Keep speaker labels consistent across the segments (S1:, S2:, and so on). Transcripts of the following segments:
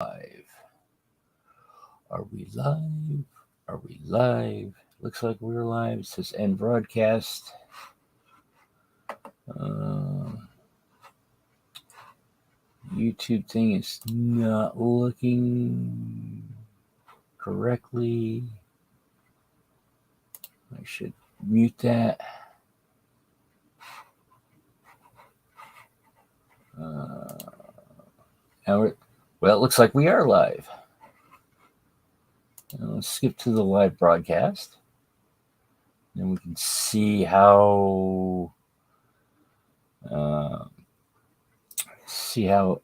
S1: Live. Are we live? Are we live? Looks like we're live. It says end broadcast. YouTube thing is not looking correctly. I should mute that. Well, it looks like we are live. Let's skip to the live broadcast. Then we can see how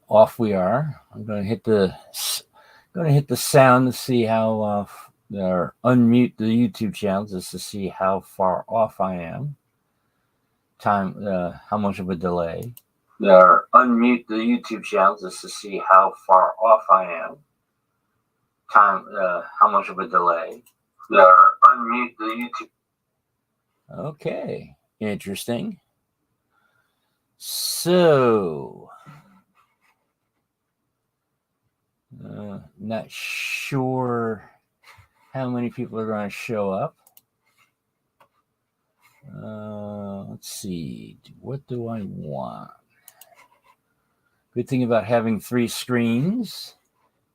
S1: off we are. I'm going to hit the sound to see how or unmute the YouTube channel just to see how far off I am. How much of a delay. Or unmute the YouTube channel just to see how far off I am. How much of a delay. Or unmute the YouTube. Okay, interesting. So, not sure how many people are going to show up. Let's see. What do I want? Good thing about having three screens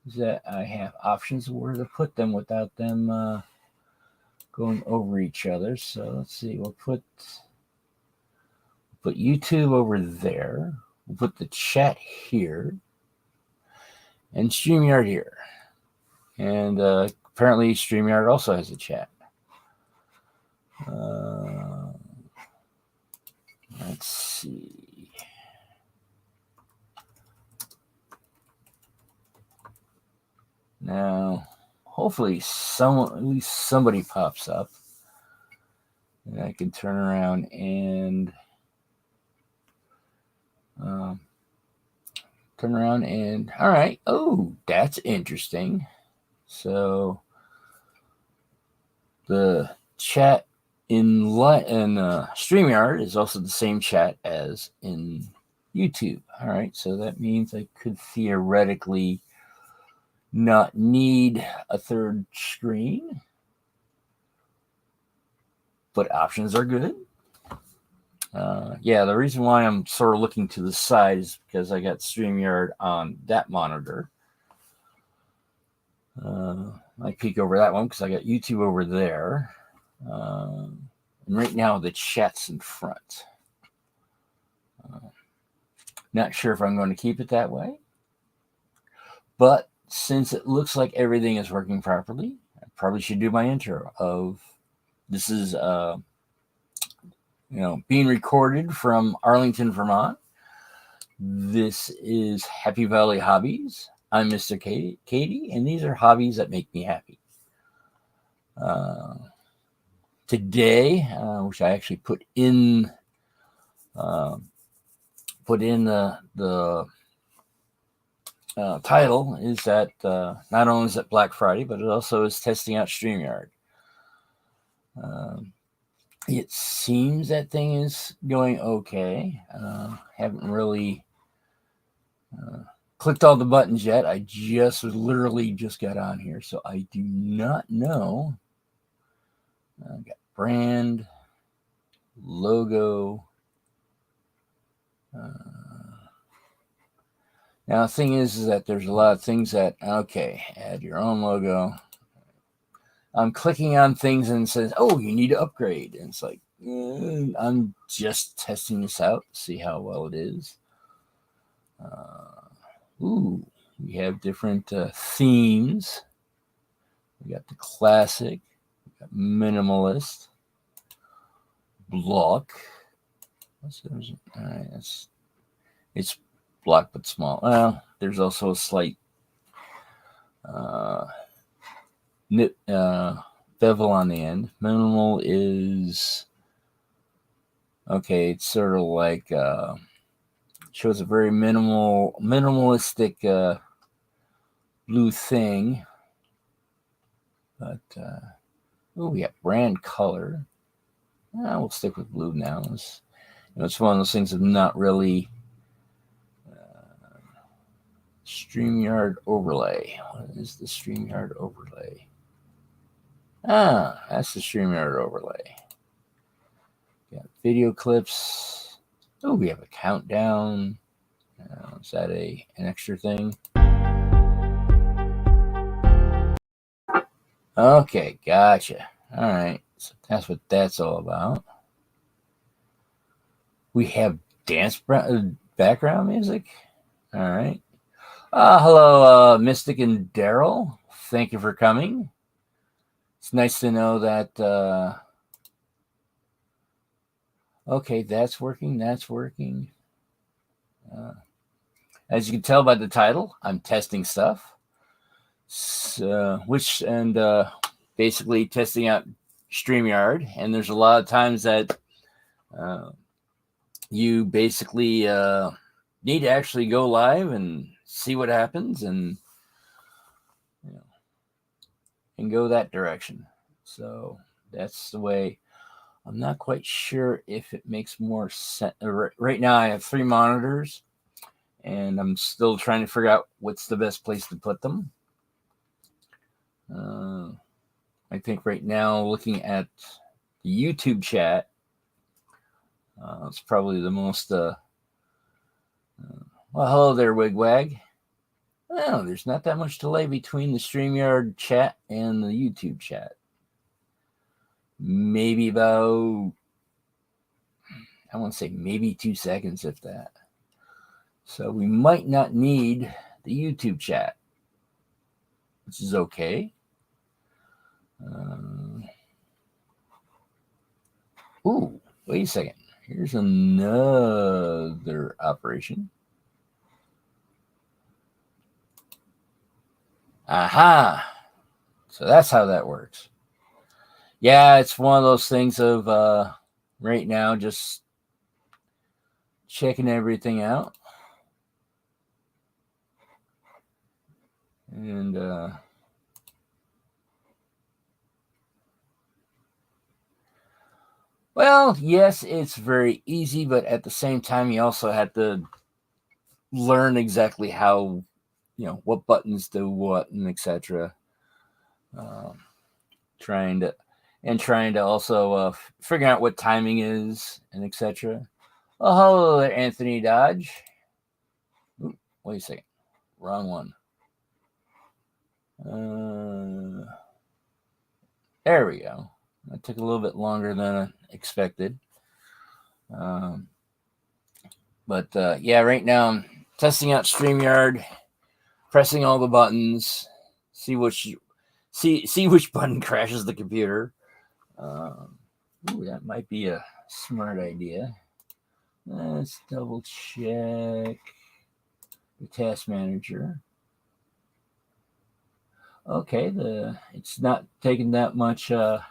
S1: is that I have options of where to put them without them going over each other. So let's see. We'll put YouTube over there. We'll put the chat here. And Streamyard here. And apparently Streamyard also has a chat. Let's see. Now, hopefully at least somebody pops up. And I can turn around and all right. Oh, that's interesting. So the chat in StreamYard is also the same chat as in YouTube. All right. So that means I could theoretically not need a third screen, but options are good. The reason why I'm sort of looking to the side is because I got StreamYard on that monitor. I peek over that one because I got YouTube over there. And right now the chat's in front. Not sure if I'm going to keep it that way. But since it looks like everything is working properly, I probably should do my intro of this is being recorded from Arlington, Vermont. This is Happy Valley Hobbies. I'm Mr. Katie, and these are hobbies that make me happy. Today, which I actually put in the title, is that not only is it Black Friday, but it also is testing out StreamYard. It seems that thing is going okay. Haven't really clicked all the buttons yet. I literally just got on here, so I do not know. I got brand, logo. Now the thing is that there's a lot of things that add your own logo. I'm clicking on things and it says, "Oh, you need to upgrade," and it's like, I'm just testing this out to see how well it is. We have different themes. We got the classic, we got minimalist, block. All right, it's block but small. Well, there's also a slight bevel on the end. Minimal is okay. It's sort of like shows a very minimalistic blue thing. But we got brand color. We'll stick with blue now. It's one of those things I'm not really StreamYard overlay. What is the StreamYard overlay? Ah, that's the StreamYard overlay. Got video clips. Oh, we have a countdown. Is that an extra thing? Okay, gotcha. All right, so that's what that's all about. We have dance background music. All right. Hello, Mystic and Daryl. Thank you for coming. It's nice to know that. Okay, that's working. That's working. As you can tell by the title, I'm testing stuff. Basically testing out StreamYard. And there's a lot of times that you basically need to actually go live and see what happens and go that direction. So that's the way. I'm not quite sure if it makes more sense. Right now I have 3 monitors and I'm still trying to figure out what's the best place to put them. I think right now, looking at the YouTube chat, it's probably the most. Well, hello there, Wigwag. Oh, there's not that much delay between the StreamYard chat and the YouTube chat. Maybe about, I want to say maybe 2 seconds, if that. So we might not need the YouTube chat, which is okay. Ooh, wait a second. Here's another operation. Aha! So that's how that works. Yeah, it's one of those things of right now just checking everything out. And well, yes, it's very easy, but at the same time, you also have to learn exactly how, what buttons do what and etc. Trying to also figure out what timing is and etc. Oh, hello there, Anthony Dodge. Ooh, wait a second. Wrong one. There we go. That took a little bit longer than I expected. But yeah, right now I'm testing out StreamYard, pressing all the buttons, see which button crashes the computer. Ooh, that might be a smart idea. Let's double check the task manager. Okay, it's not taking that much. It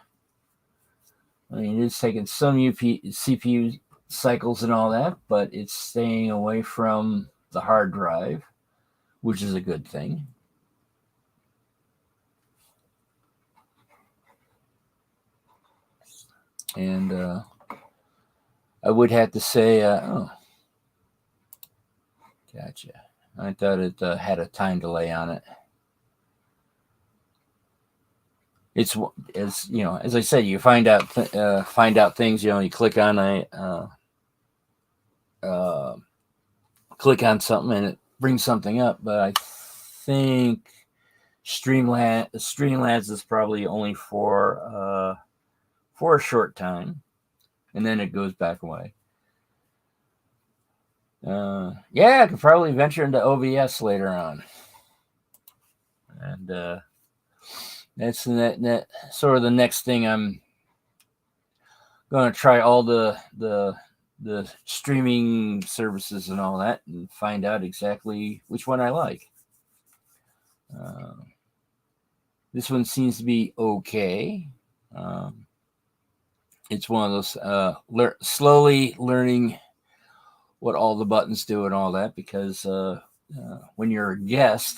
S1: is taking some CPU cycles and all that, but it's staying away from the hard drive, which is a good thing. And I would have to say, oh, gotcha. I thought it had a time delay on it. It's as I said, you find out things. You click on click on something and it brings something up. But I think Streamlabs is probably only for a short time, and then it goes back away. Yeah, I could probably venture into OBS later on, and that's sort of the next thing. I'm going to try all the streaming services and all that, and find out exactly which one I like. This one seems to be okay. It's one of those slowly learning what all the buttons do and all that, because when you're a guest,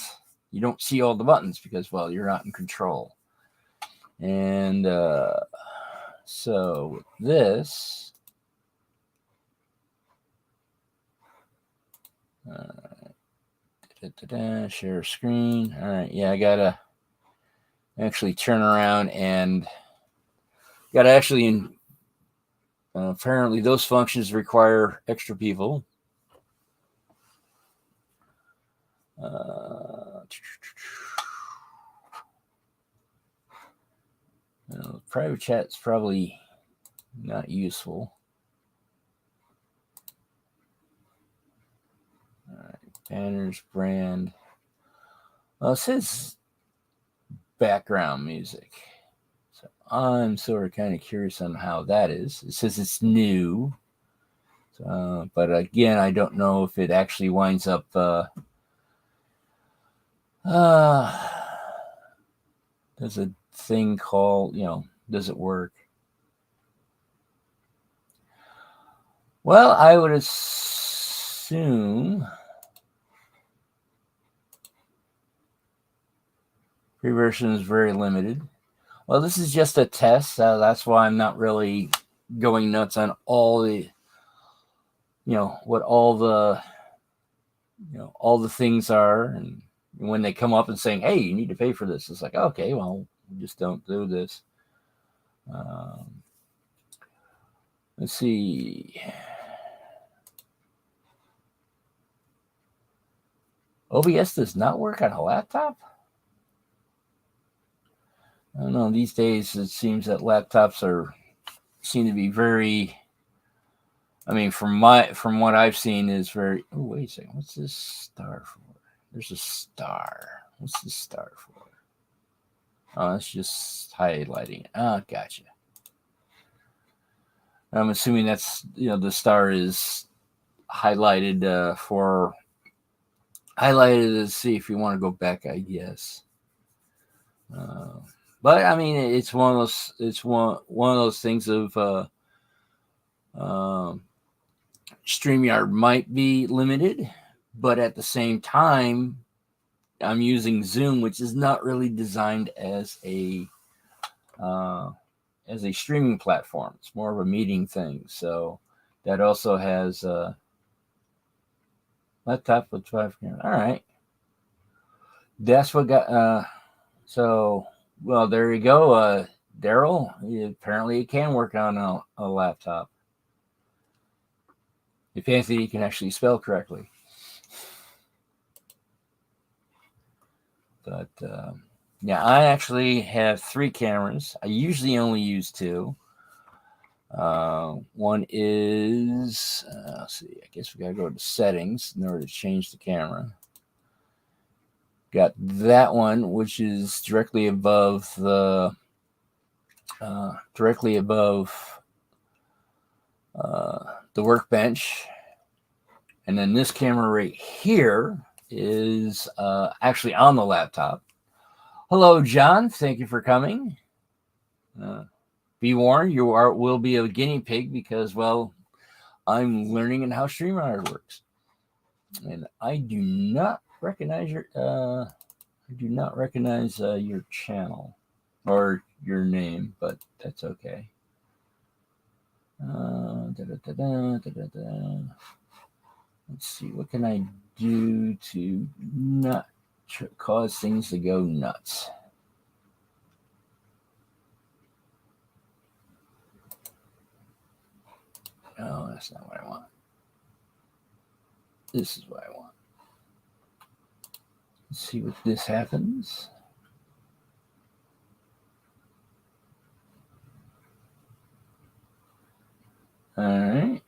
S1: you don't see all the buttons because, well, you're not in control. And so with this, did Share screen. All right. Yeah, I gotta actually turn around and gotta actually. Apparently, those functions require extra people. Private chat's probably not useful. All right, banners, brand. Well, it says background music. So I'm sort of kind of curious on how that is. It says it's new. But again, I don't know if it actually winds up. There's a thing called, does it work? Well, I would assume free version is very limited. Well, this is just a test, so that's why I'm not really going nuts on all the, what all the things are. And when they come up and saying, hey, you need to pay for this, it's like, okay, well, just don't do this. Let's see. OBS does not work on a laptop? I don't know. These days, it seems that laptops seem to be very. I mean, from what I've seen, is very. Oh, wait a second. What's this star for? There's a star. What's this star for? Oh, it's just highlighting. Ah, gotcha. I'm assuming that's the star is highlighted for. Highlighted to see if you want to go back, I guess. But I mean, it's one of those. It's one of those things of Streamyard might be limited, but at the same time, I'm using Zoom, which is not really designed as a streaming platform. It's more of a meeting thing. So that also has laptop with 5 cameras. All right, that's what got. So. Well, there you go, Daryl. Apparently, it can work on a laptop. If Anthony can actually spell correctly. But, yeah, I actually have 3 cameras. I usually only use 2. One is, let's see, I guess we got to go to settings in order to change the camera. Got that one, which is directly above the workbench, and then this camera right here is actually on the laptop. Hello, John. Thank you for coming. Be warned, you will be a guinea pig because, well, I'm learning in how Streamyard works, and I do not recognize your channel or your name, but that's okay. Let's see, what can I do to not cause things to go nuts? No, that's not what I want. This is what I want. Let's see what this happens. All right.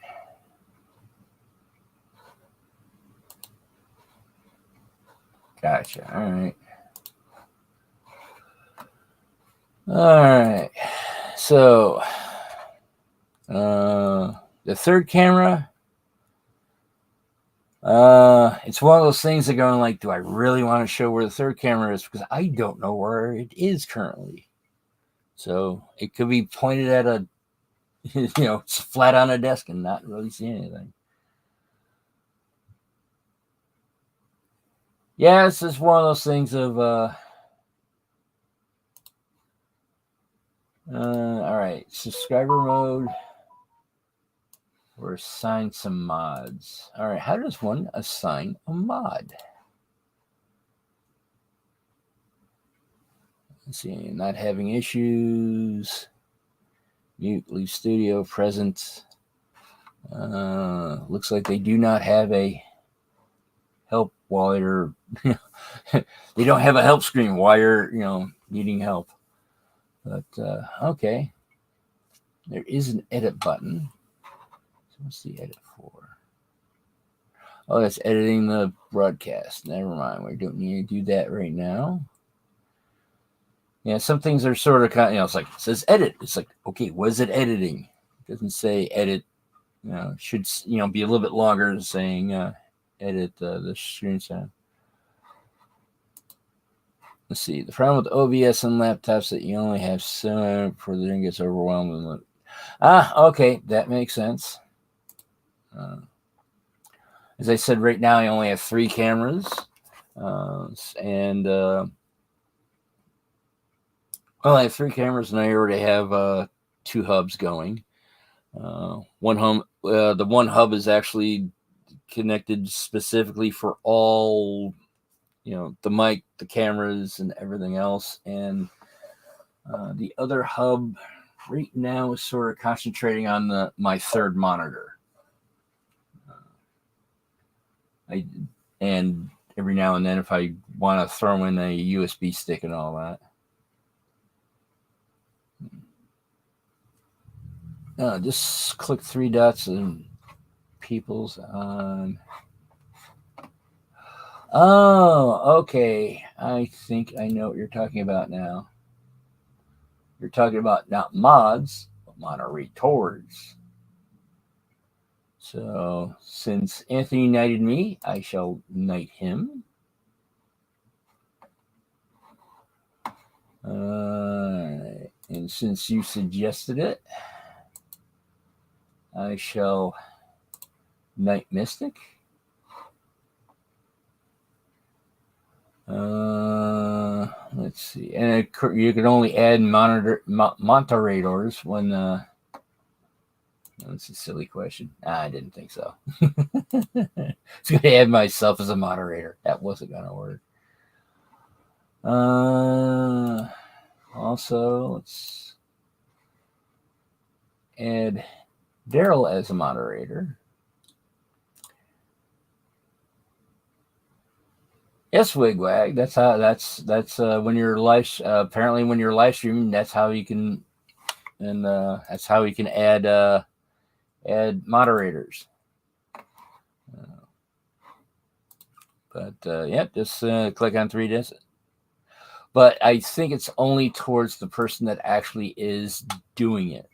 S1: Gotcha. All right. All right. So, the third camera, it's one of those things that going like, do I really want to show where the third camera is? Because I don't know where it is currently. So it could be pointed at a, it's flat on a desk and not really see anything. Yeah, it's just one of those things of, all right, subscriber mode. Or assign some mods. All right, how does one assign a mod? Let's see, not having issues. Mute, leave studio, present. Looks like they do not have a help while you're. They don't have a help screen while you're, needing help. But okay, there is an edit button. So what's the edit for? Oh, that's editing the broadcast. Never mind. We don't need to do that right now. Yeah, some things are sort of kind of, it's like, it says edit. It's like, okay, what is it editing? It doesn't say edit. It should, be a little bit longer than saying edit the screen sound. Let's see. The problem with OBS and laptops that you only have so before the thing gets overwhelmed. Okay, that makes sense. As I said, right now I only have 3 cameras, and I have 3 cameras, and I already have 2 hubs going. One hub, the one hub is actually connected specifically for all, the mic, the cameras, and everything else. And the other hub right now is sort of concentrating on my 3rd monitor. And every now and then, if I want to throw in a USB stick and all that. Just click 3 dots and people's on. Oh, okay. I think I know what you're talking about now. You're talking about not mods, but moderators. So, since Anthony knighted me, I shall knight him. And since you suggested it, I shall knight Mystic. Let's see. And you can only add moderators when... That's a silly question. I didn't think so. It's going to add myself as a moderator. That wasn't going to work. Also, let's add Daryl as a moderator. Yes, Wigwag. That's when you're apparently when you're live streaming, that's how you can, and that's how you can add moderators. Just click on 3 dots. But I think it's only towards the person that actually is doing it.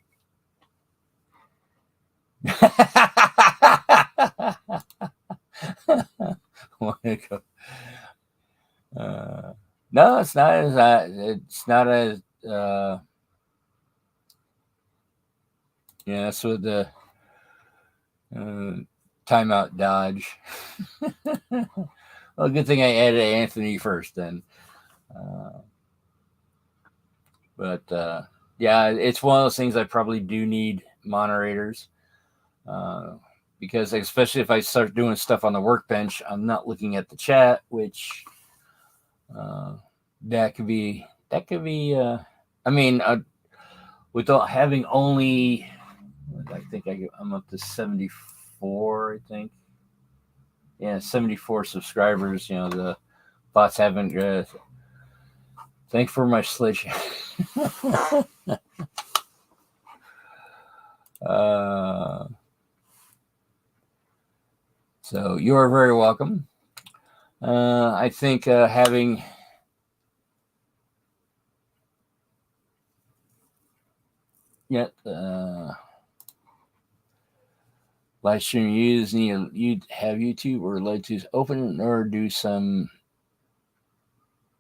S1: No, it's not as. It's not as. That's with the timeout dodge. Well, good thing I added Anthony first then. It's one of those things I probably do need moderators. Because especially if I start doing stuff on the workbench, I'm not looking at the chat, which that could be. Without having only, I think I'm up to 74. I think, 74 subscribers. The bots haven't. Thanks for my sledge. So you are very welcome. I think having live stream users you have YouTube or LedTooth open or do some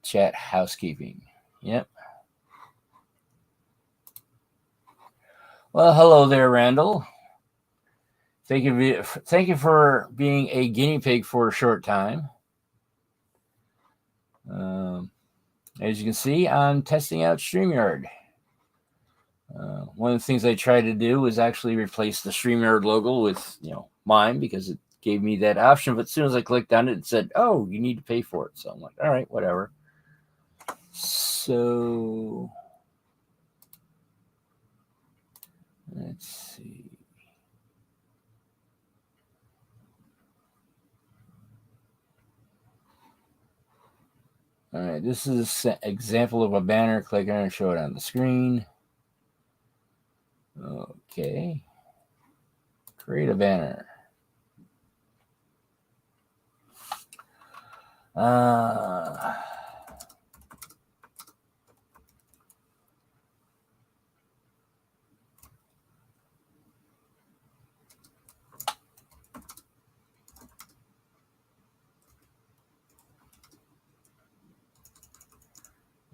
S1: chat housekeeping. Yep. Well, hello there, Randall. Thank you for being a guinea pig for a short time. As you can see, I'm testing out Streamyard. One of the things I tried to do was actually replace the Streamyard logo with, mine, because it gave me that option. But as soon as I clicked on it, it said, "Oh, you need to pay for it." So I'm like, all right, whatever. So So let's see. All right, this is an example of a banner. Click on it and show it on the screen. Okay. Create a banner.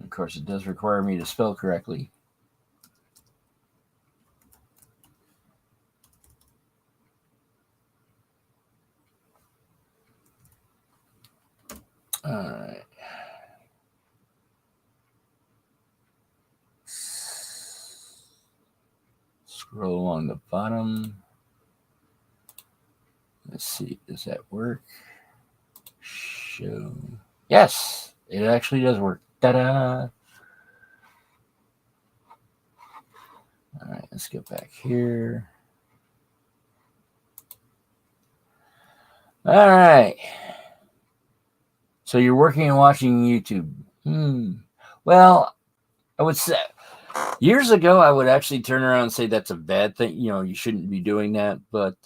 S1: Of course, it does require me to spell correctly. All right. Scroll along the bottom. Let's see, does that work? Show. Yes, it actually does work. Ta-da! All right, let's get back here. All right. So you're working and watching YouTube. Well, I would say years ago, I would actually turn around and say that's a bad thing. You know, you shouldn't be doing that. But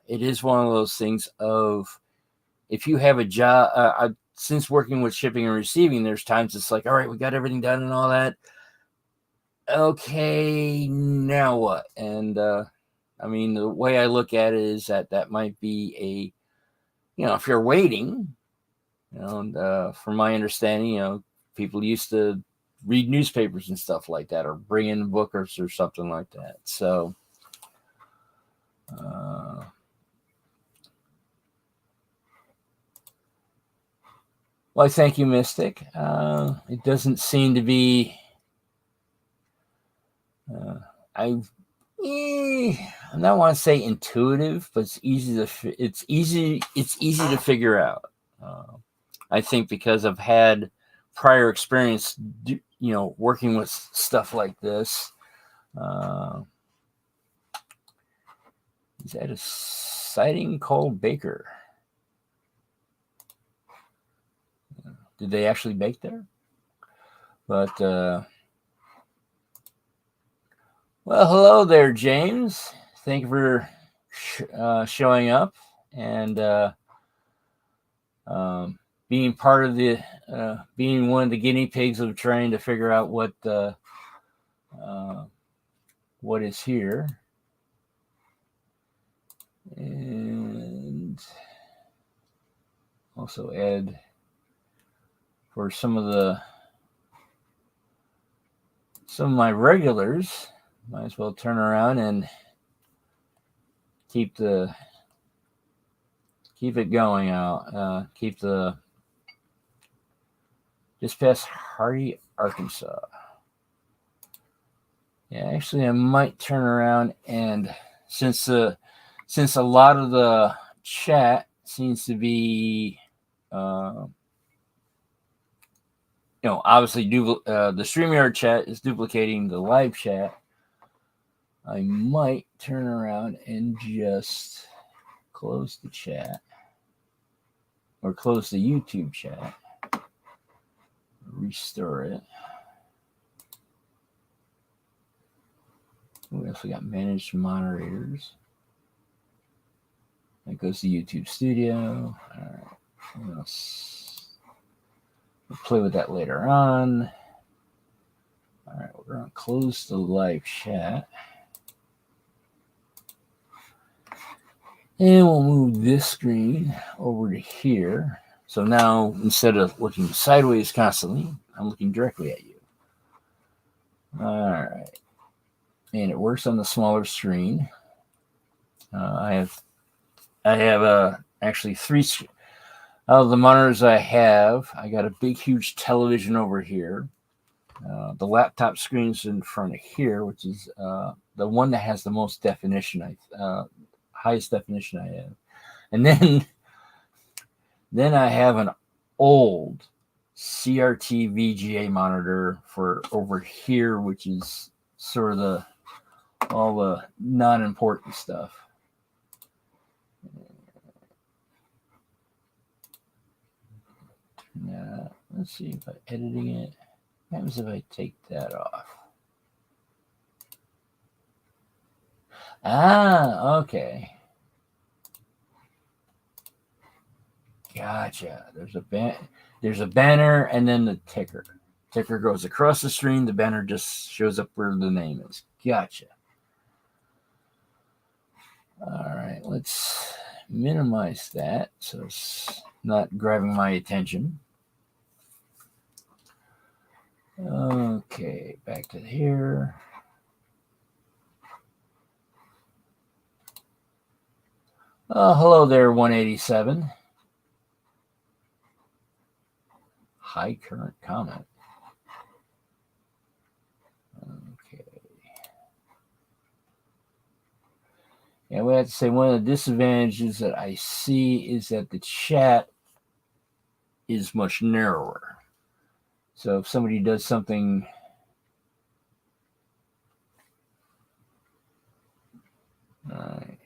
S1: it is one of those things of if you have a job, since working with shipping and receiving, there's times it's like, all right, we got everything done and all that. Okay, now what? And I mean, the way I look at it is that might be a, you know, if you're waiting, you know, and from my understanding, you know, people used to read newspapers and stuff like that, or bring in bookers or something like that. So, well, thank you, Mystic. It doesn't seem to be. I don't want to say intuitive, but it's easy to figure out. I think because I've had prior experience, you know, working with stuff like this. Is that a sighting called Baker? Did they actually bake there? But well, hello there, James. Thank you for showing up and being part of the being one of the guinea pigs of trying to figure out what is here. And also add for some of my regulars. Might as well turn around and keep it going out. Keep the just past Hardy, Arkansas. Yeah, actually, I might turn around and since a lot of the chat seems to be, you know, obviously the Streamyard chat is duplicating the live chat. I might turn around and just close the chat or close the YouTube chat, restore it. We also got managed moderators. That goes to YouTube Studio. All right. We'll play with that later on. All right, we're going to close the live chat. And we'll move this screen over to here. So now, instead of looking sideways constantly, I'm looking directly at you. All right. And it works on the smaller screen. I have actually three out of the monitors I have. I got a big, huge television over here. The laptop screen's in front of here, which is the one that has the most definition. Highest definition I have, and then I have an old CRT VGA monitor for over here, which is sort of all the non-important stuff. Now, let's see if I'm editing it. What happens if I take that off? Ah, okay. Gotcha. There's a banner and then the ticker. Ticker goes across the screen. The banner just shows up where the name is. Gotcha. All right, let's minimize that so it's not grabbing my attention. Okay, back to here. Oh, hello there, 187. High current comment. Okay. And we have to say one of the disadvantages that I see is that the chat is much narrower. So if somebody does something all right.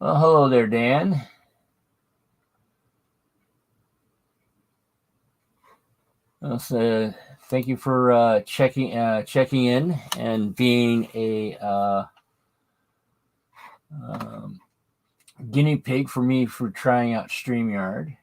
S1: Well, hello there, Dan. So thank you for checking in and being a guinea pig for me for trying out Streamyard.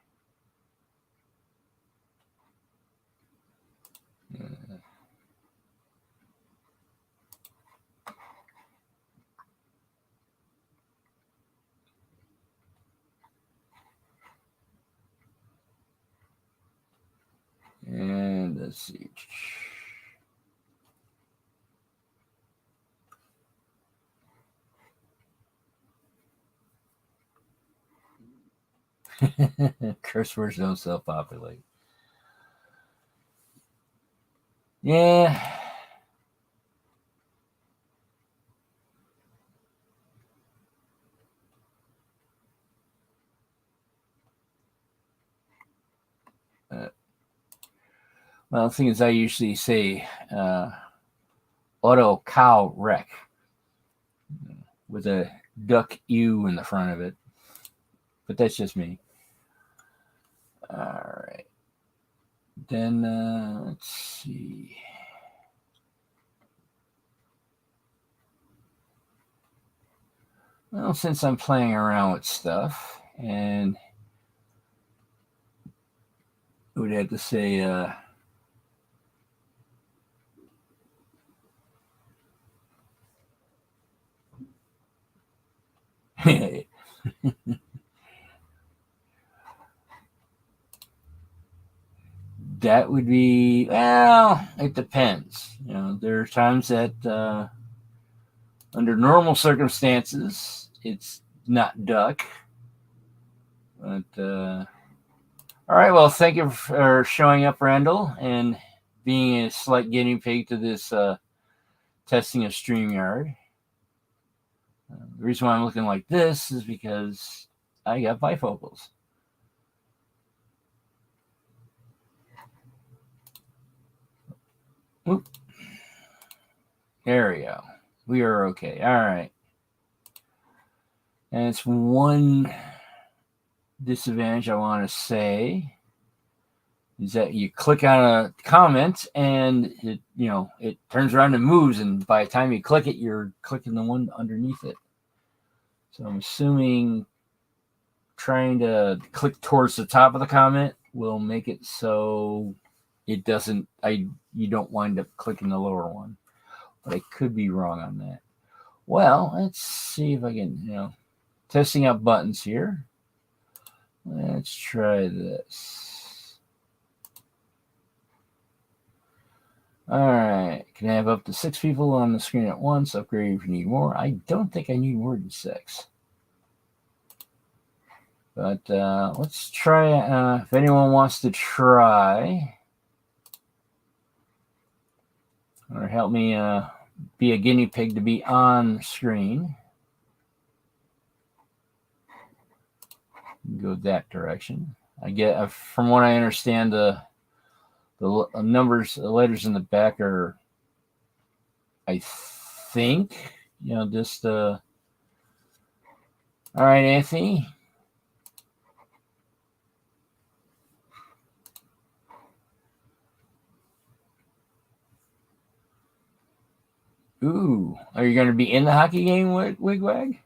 S1: And let's see. Curse words don't self-populate. Yeah. Well, the thing is, I usually say auto cow wreck with a duck U in the front of it. But that's just me. All right. Then let's see. Well, since I'm playing around with stuff, and I would have to say that would be, well, it depends. You know, there are times that under normal circumstances it's not duck. But all right, well, thank you for showing up, Randall, and being a slight guinea pig to this testing of StreamYard. The reason why I'm looking like this is because I got bifocals. Oop. There we go. We are okay. All right. And it's one disadvantage I want to say is that you click on a comment and it turns around and moves, and by the time you click it, you're clicking the one underneath it. So I'm assuming trying to click towards the top of the comment will make it so it doesn't, you don't wind up clicking the lower one. But I could be wrong on that. Well, let's see if I can, testing out buttons here. Let's try this. All right. Can I have up to 6 people on the screen at once? Upgrade if you need more. I don't think I need more than 6. But let's try, if anyone wants to try or help me be a guinea pig to be on screen. Go that direction. I get, from what I understand, the numbers, the letters in the back are, I think, just all right, Anthony. Ooh, are you going to be in the hockey game, Wigwag?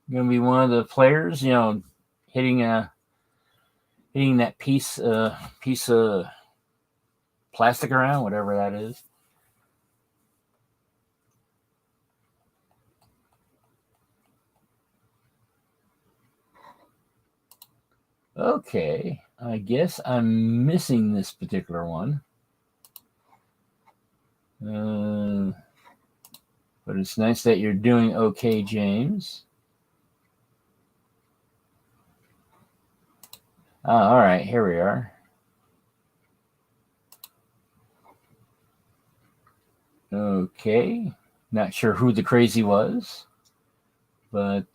S1: You're going to be one of the players, hitting that piece of plastic around, whatever that is. Okay, I guess I'm missing this particular one. But it's nice that you're doing okay, James. All right, here we are. Okay, not sure who the crazy was, but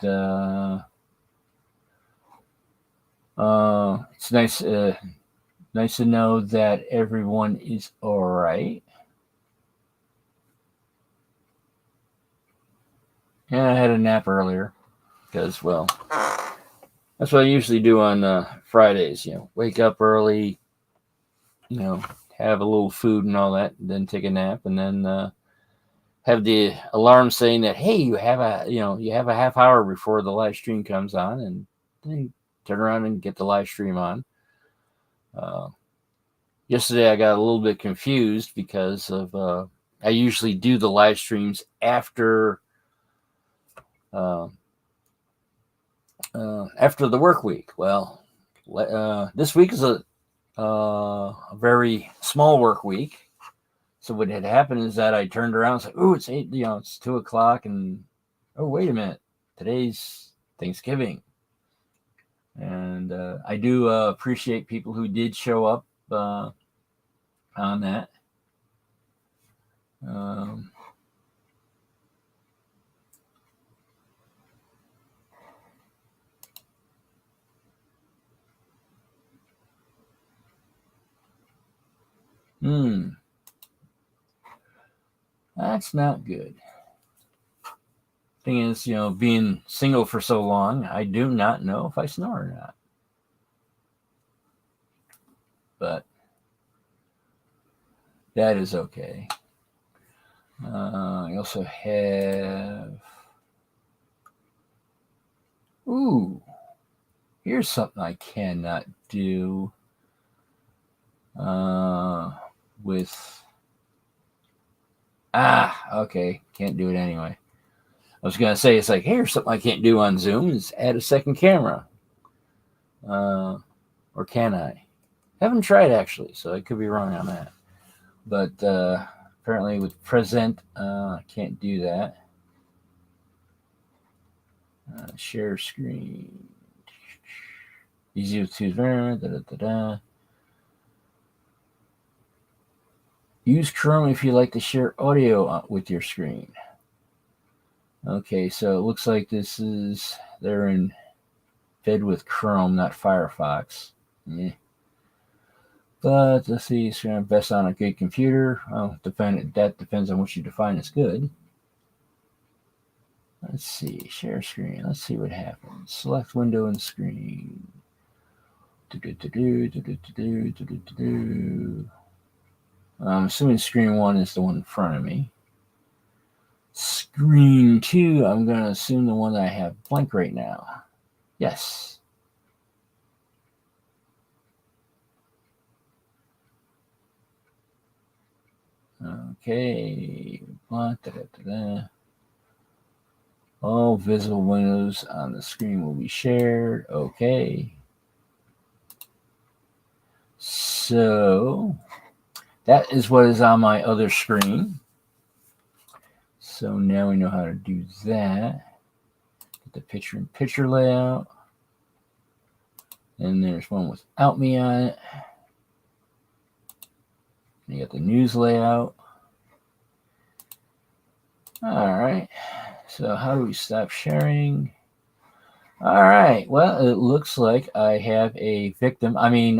S1: it's nice to know that everyone is all right. And I had a nap earlier because, well, that's what I usually do on Fridays. Wake up early, have a little food and all that, and then take a nap, and then have the alarm saying that, hey, you have a half hour before the live stream comes on, and then turn around and get the live stream on. Yesterday I got a little bit confused because of I usually do the live streams after the work week. Well, this week is a very small work week. So what had happened is that I turned around and said, "Oh, it's 8. It's 2:00, and oh, wait a minute, today's Thanksgiving." And I do appreciate people who did show up on that. That's not good. Thing is, being single for so long, I do not know if I snore or not. But that is okay. I also have... Ooh, here's something I cannot do with... okay, can't do it anyway. I was going to say, it's like, here's something I can't do on Zoom, is add a second camera. Or can I? Haven't tried, actually, so I could be wrong on that. But apparently with Present, I can't do that. Share screen. Easy to use. Use Chrome if you like to share audio with your screen. Okay, so it looks like they're in bed with Chrome, not Firefox. Yeah. But let's see, it's best on a good computer. That depends on what you define as good. Let's see, share screen. Let's see what happens. Select window and screen. I'm assuming screen 1 is the one in front of me. Screen 2, I'm going to assume the one that I have blank right now. Yes. Okay. All visible windows on the screen will be shared. Okay. So that is what is on my other screen. So now we know how to do that. Get the picture-in-picture layout. And there's one without me on it. And you got the news layout. All right. So how do we stop sharing? All right. Well, it looks like I have a victim. I mean,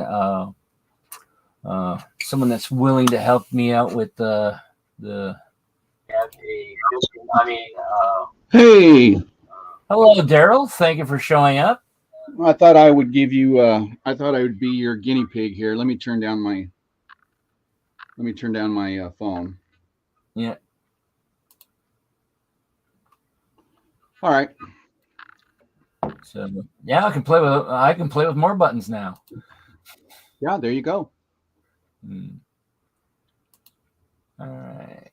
S1: someone that's willing to help me out with the. Have a victim. I mean,
S2: Hey,
S1: hello, Daryl. Thank you for showing up.
S2: I thought I would give you. I thought I would be your guinea pig here. Let me turn down my. Let me turn down my phone.
S1: Yeah.
S2: All right.
S1: So yeah, I can play with more buttons now.
S2: Yeah, there you go.
S1: Hmm. All right.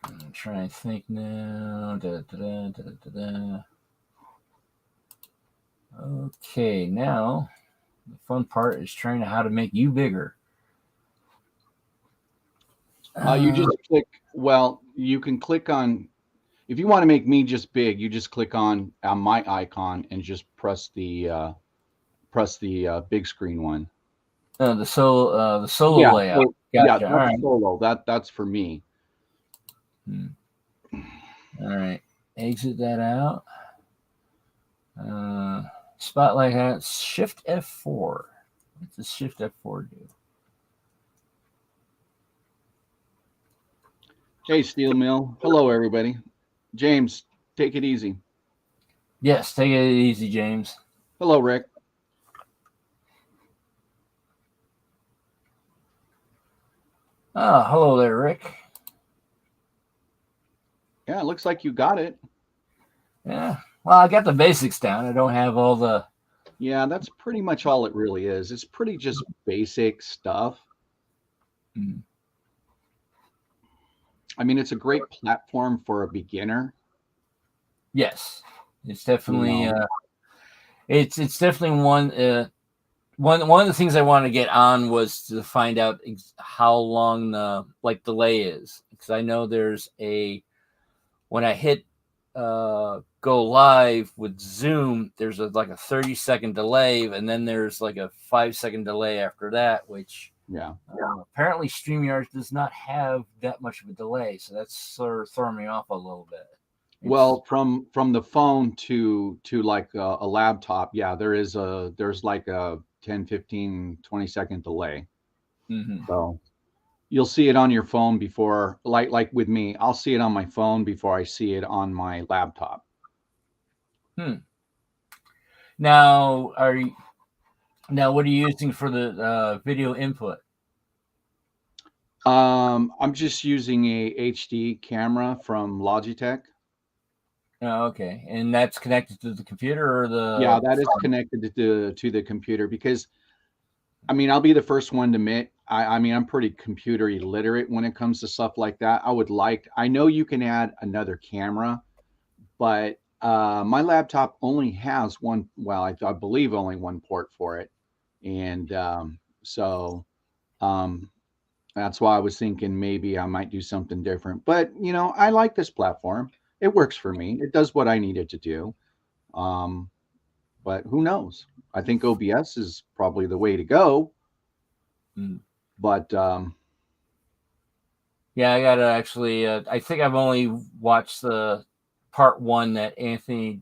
S1: I'm trying to think now. Da. Okay, now the fun part is trying to how to make you bigger.
S2: You
S1: Uh,
S2: just click. Well, you can click on. If you want to make me just big, you just click on my icon and just press the big screen one.
S1: the solo
S2: Yeah.
S1: layout.
S2: So yeah,
S1: Gotcha. All
S2: that's
S1: right.
S2: solo. That's for me.
S1: Hmm. All right. Exit that out. Uh, Spotlight hat. Shift F4. What does Shift F4 do?
S2: Hey, Steel Mill. Hello, everybody. James, take it easy.
S1: Yes, take it easy, James.
S2: Hello, Rick.
S1: Hello there, Rick.
S2: Yeah, it looks like you got it.
S1: Yeah. Well, I got the basics down. I don't have all the.
S2: Yeah, that's pretty much all it really is. It's pretty just basic stuff.
S1: Hmm.
S2: I mean, it's a great platform for a beginner.
S1: Yes, it's
S2: You
S1: definitely
S2: know,
S1: it's definitely one of the things I wanted to get on was to find out how long the delay is, because I know there's a when I hit go live with Zoom, there's like a 30-second delay, and then there's like a 5-second delay after that, which
S2: yeah.
S1: apparently StreamYard does not have that much of a delay, so that's sort of throwing me off a little bit. It's
S2: Well, from the phone to like a laptop, yeah, there's like a 10, 15, 20-second delay.
S1: mhm.
S2: So you'll see it on your phone before, like with me, I'll see it on my phone before I see it on my laptop.
S1: Hmm. Now, what are you using for the video input?
S2: I'm just using a HD camera from Logitech.
S1: Oh, okay, and that's connected to the computer or
S2: Yeah,
S1: the
S2: that is
S1: phone?
S2: connected to the computer because I mean, I'll be the first one to admit, I mean, I'm pretty computer illiterate when it comes to stuff like that. I know you can add another camera, but my laptop only has one, well, I believe only one port for it. And so um, that's why I was thinking maybe I might do something different. But, I like this platform. It works for me, it does what I need it to do. Um, but who knows? I think OBS is probably the way to go.
S1: Mm.
S2: But
S1: Yeah, I gotta actually. I think I've only watched the part one that Anthony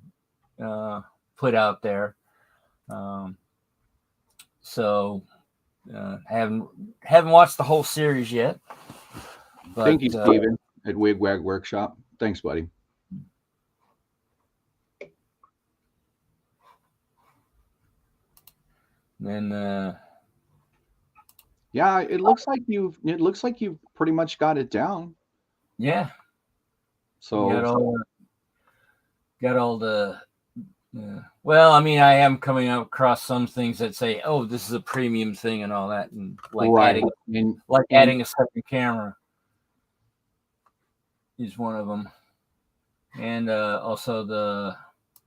S1: uh, put out there, um, so haven't watched the whole series yet. But
S2: thank you, Steven, at Wigwag Workshop. Thanks, buddy.
S1: then
S2: Yeah, it looks like you've pretty much got it down.
S1: yeah, got
S2: So
S1: all the. Well, I mean, I am coming across some things that say, "Oh, this is a premium thing" and all that, and
S2: right. And
S1: adding a second camera is one of them, and also the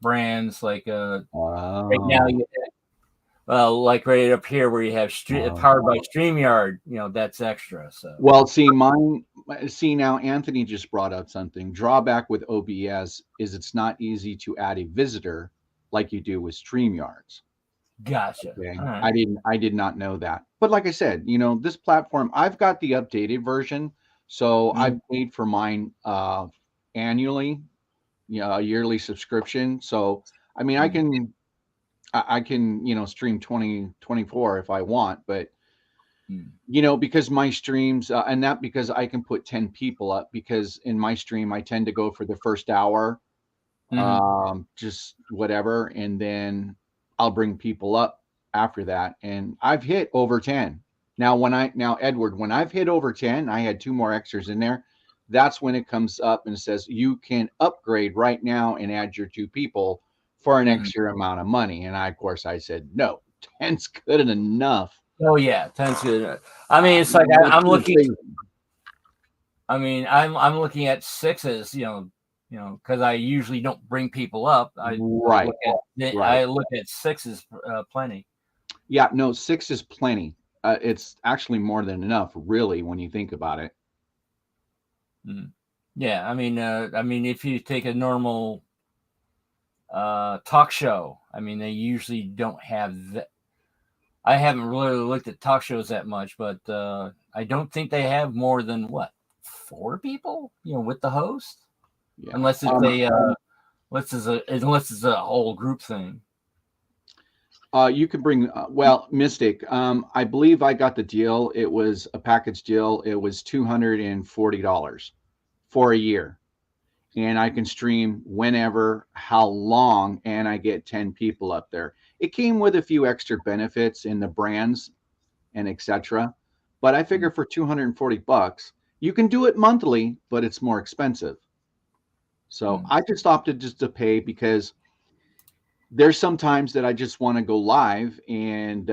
S1: brands right now.
S2: oh,
S1: Well, like right up here where you have
S2: oh.
S1: powered by Streamyard, that's extra. So
S2: Well, see now Anthony just brought up something. Drawback with OBS is it's not easy to add a visitor like you do with StreamYards.
S1: gotcha.
S2: Okay.
S1: All right.
S2: I did not know that. But like I said, this platform, I've got the updated version. So I paid for mine annually, a yearly subscription. So I mean, I can, stream 2024 if I want, but because my streams, and that because I can put 10 people up, because in my stream I tend to go for the first hour, just whatever, and then I'll bring people up after that, and I've hit over 10. Now Edward, when I've hit over 10, I had two more extras in there. That's when it comes up and says you can upgrade right now and add your two people for an extra amount of money. And of course I said no, 10's good enough.
S1: Oh yeah, 10's good. I mean, it's like I'm looking. I mean, I'm looking at sixes. Because I usually don't bring people up. I look at sixes plenty.
S2: Yeah, no, 6 is plenty. It's actually more than enough, really, when you think about it.
S1: Yeah, I mean, if you take a normal talk show, I mean, they usually don't have that. I haven't really looked at talk shows that much, but I don't think they have more than 4 people, with the host, unless it's a whole group thing.
S2: You could bring, Mystic. I believe I got the deal. It was a package deal. It was $240 for a year. And I can stream whenever, how long, and I get 10 people up there. It came with a few extra benefits in the brands and etc. But I figure for $240, you can do it monthly, but it's more expensive. So I just opted just to pay, because there's some times that I just want to go live and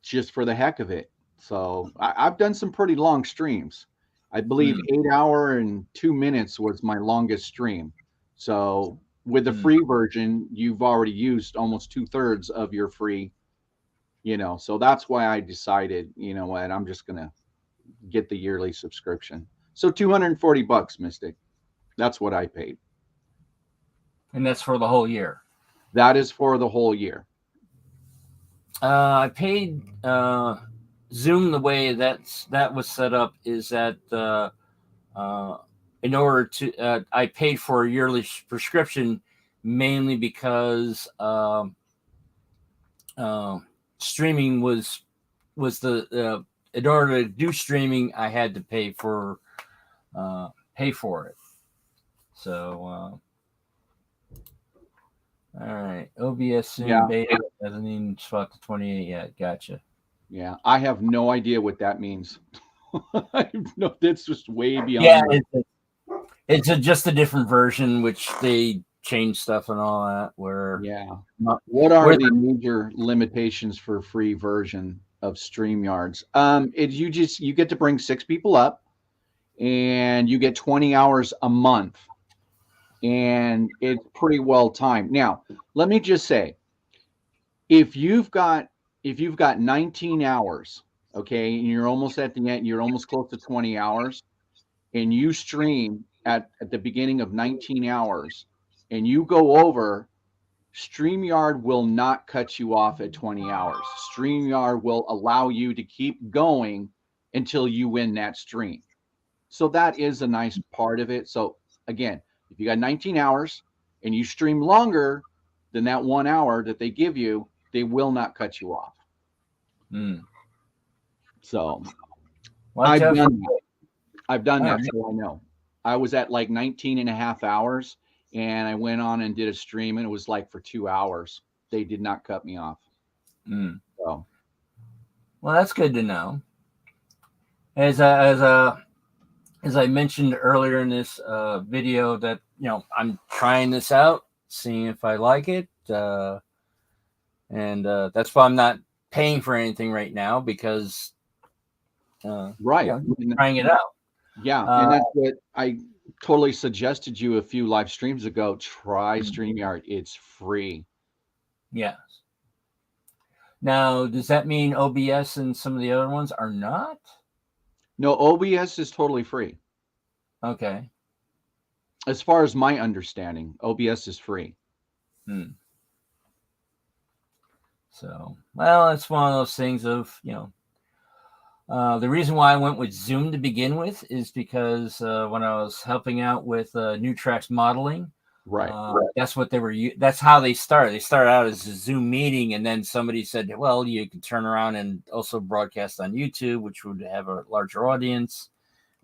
S2: just for the heck of it. So I've done some pretty long streams. I believe 8 hours and 2 minutes was my longest stream. So with the free version, you've already used almost 2/3 of your free, so that's why I decided, what, I'm just going to get the yearly subscription. So $240, Mystic. That's what I paid.
S1: And that's for the whole year.
S2: That is for the whole year.
S1: I paid Zoom the way that was set up is that in order to I paid for a yearly prescription mainly because streaming was the in order to do streaming I had to pay for it. So all right, OBS Zoom beta hasn't even swapped to 28 yet. Gotcha.
S2: Yeah, I have no idea what that means. No, that's just way beyond.
S1: Yeah, it's just a different version, which they change stuff and all that.
S2: What are the major limitations for free version of StreamYards? You get to bring 6 people up, and you get 20 hours a month. And it's pretty well timed. Now, let me just say, if you've got 19 hours, okay, and you're almost at the end, you're almost close to 20 hours, and you stream at the beginning of 19 hours, and you go over, StreamYard will not cut you off at 20 hours. StreamYard will allow you to keep going until you win that stream. So that is a nice part of it. So again, if you got 19 hours and you stream longer than that 1 hour that they give you, they will not cut you off. So I've done that, so I know. I was at like 19 and a half hours, and I went on and did a stream, and it was like for 2 hours. They did not cut me off. So,
S1: well, that's good to know. As I mentioned earlier in this video, that I'm trying this out, seeing if I like it, and that's why I'm not paying for anything right now, because I'm trying it out.
S2: Yeah, and that's what I totally suggested you a few live streams ago. Try StreamYard; it's free.
S1: Yes. Now, does that mean OBS and some of the other ones are not?
S2: No, OBS is totally free.
S1: Okay.
S2: As far as my understanding, OBS is free.
S1: So, well, it's one of those things of, The reason why I went with Zoom to begin with is because when I was helping out with New Tracks modeling,
S2: Right.
S1: that's what they were. That's how they started. They started out as a Zoom meeting, and then somebody said, "Well, you can turn around and also broadcast on YouTube, which would have a larger audience,"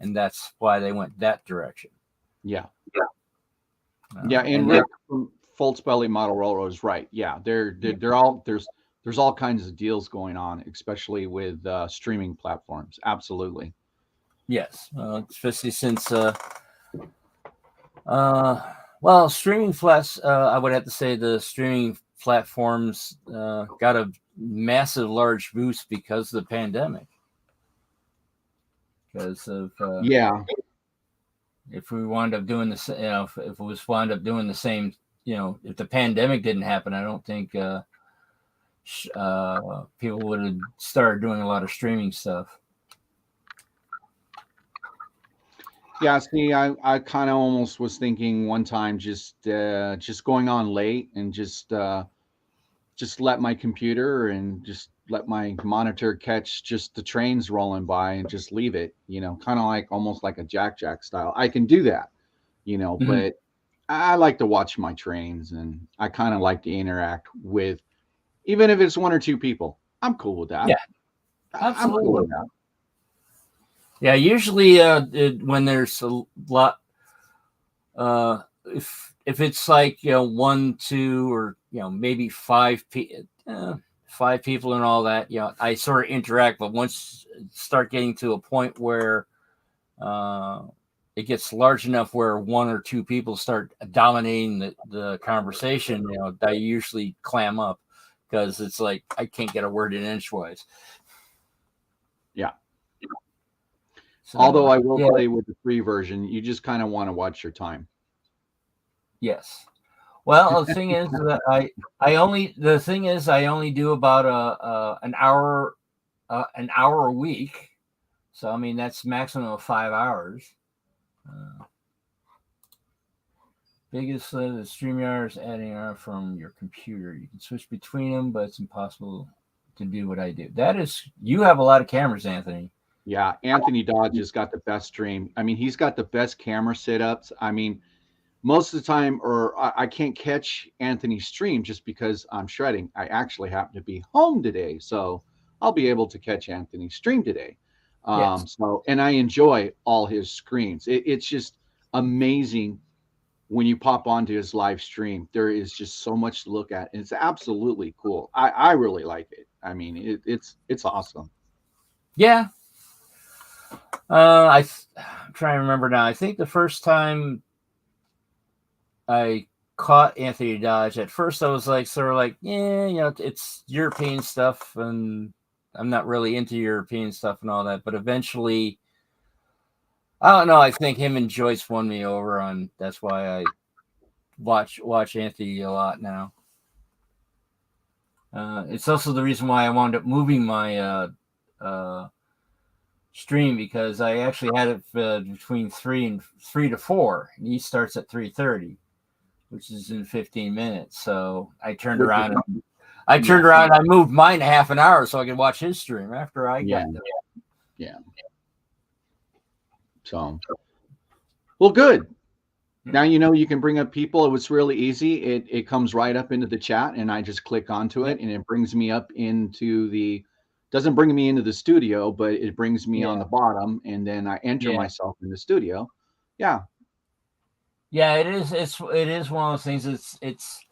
S1: and that's why they went that direction.
S2: Yeah. Yeah, and Rick from Fultz Belly Model Railroad is right. Yeah, they're all there's all kinds of deals going on, especially with streaming platforms. Absolutely.
S1: Yes, especially since well, streaming flats. I would have to say the streaming platforms got a massive, large boost because of the pandemic. Because of
S2: Yeah.
S1: if we wound up doing this, if it was wound up doing the same, if the pandemic didn't happen, I don't think people would have started doing a lot of streaming stuff.
S2: Yeah, see, I kind of almost was thinking one time just going on late and just let my computer and just let my monitor catch just the trains rolling by and just leave it, kind of like almost like a Jack style. I can do that, but I like to watch my trains and I kind of like to interact with, even if it's one or two people. I'm cool with that.
S1: Yeah,
S2: I'm cool with that.
S1: Yeah, usually when there's a lot, if it's like 1, 2, or maybe 5 people and all that, I sort of interact. But once start getting to a point where it gets large enough where 1 or 2 people start dominating the conversation, I usually clam up because it's like I can't get a word in edgewise.
S2: Yeah.
S1: So,
S2: although I will play with the free version, you just kind of want to watch your time.
S1: Yes. Well, the thing is that I only do about an hour a week. So I mean that's maximum of 5 hours. Biggest the Streamyard is adding from your computer. You can switch between them, but it's impossible to do what I do. That is, you have a lot of cameras, Anthony.
S2: Yeah, Anthony Dodge has got the best stream. I mean, he's got the best camera setups. I mean, most of the time, or I can't catch Anthony's stream just because I'm shredding. I actually happen to be home today, so I'll be able to catch Anthony's stream today.
S1: Yes.
S2: So, and I enjoy all his screens. It's just amazing when you pop onto his live stream. There is just so much to look at. And it's absolutely cool. I really like it. I mean, it's awesome.
S1: Yeah. I'm trying to remember now. I think the first time I caught Anthony Dodge, at first I was like, sort of like, yeah, it's European stuff, and I'm not really into European stuff and all that. But eventually, I don't know. I think him and Joyce won me over on. That's why I watch Anthony a lot now. It's also the reason why I wound up moving my stream, because I actually had it between 3 to 4, and he starts at 3:30, which is in 15 minutes. So I turned around and I moved mine a half an hour so I could watch his stream after I got there.
S2: Yeah. So, well, good. Now you can bring up people. It was really easy. It comes right up into the chat, and I just click onto it, and it brings me up into the. Doesn't bring me into the studio, but it brings me on the bottom, and then I enter myself in the studio. Yeah.
S1: Yeah, it is. It is one of those things. It's.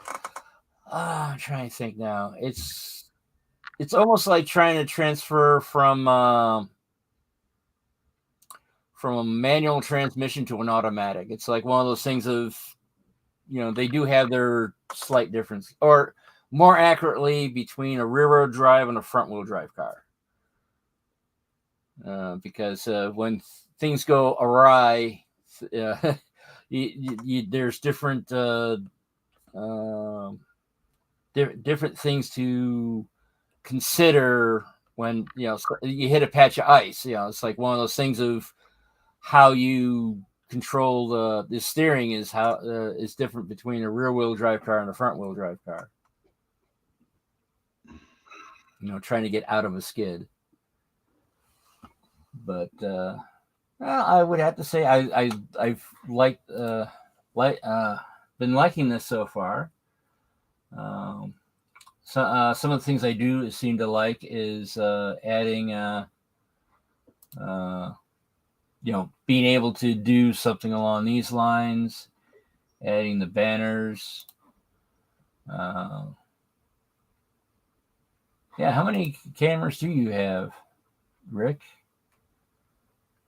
S1: I'm trying to think now. It's almost like trying to transfer from a manual transmission to an automatic. It's like one of those things of, they do have their slight difference, or more accurately, between a rear-wheel drive and a front-wheel drive car. Because when things go awry, there's different different things to consider when you hit a patch of ice. It's like one of those things of how you control the steering is different between a rear-wheel drive car and a front-wheel drive car. Trying to get out of a skid. But well, I would have to say I've liked been liking this so far. Um, some of the things I do seem to like is adding uh, being able to do something along these lines, adding the banners. Uh, yeah, how many cameras do you have, Rick?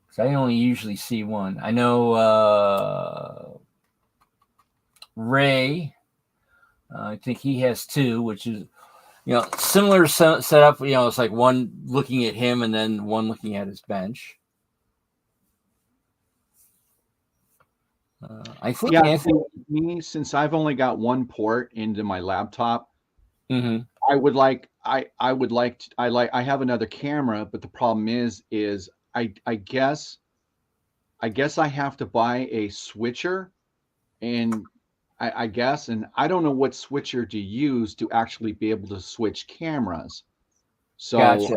S1: Because I only usually see one. I know Ray. I think he has two, which is similar setup. It's like one looking at him and then one looking at his bench. I think
S2: Yeah,
S1: Anthony.
S2: me, since I've only got one port into my laptop,
S1: Mm-hmm.
S2: I would like I have another camera, but the problem is I guess I have to buy a switcher, and I guess, and I don't know what switcher to use to actually be able to switch cameras. So
S1: Gotcha.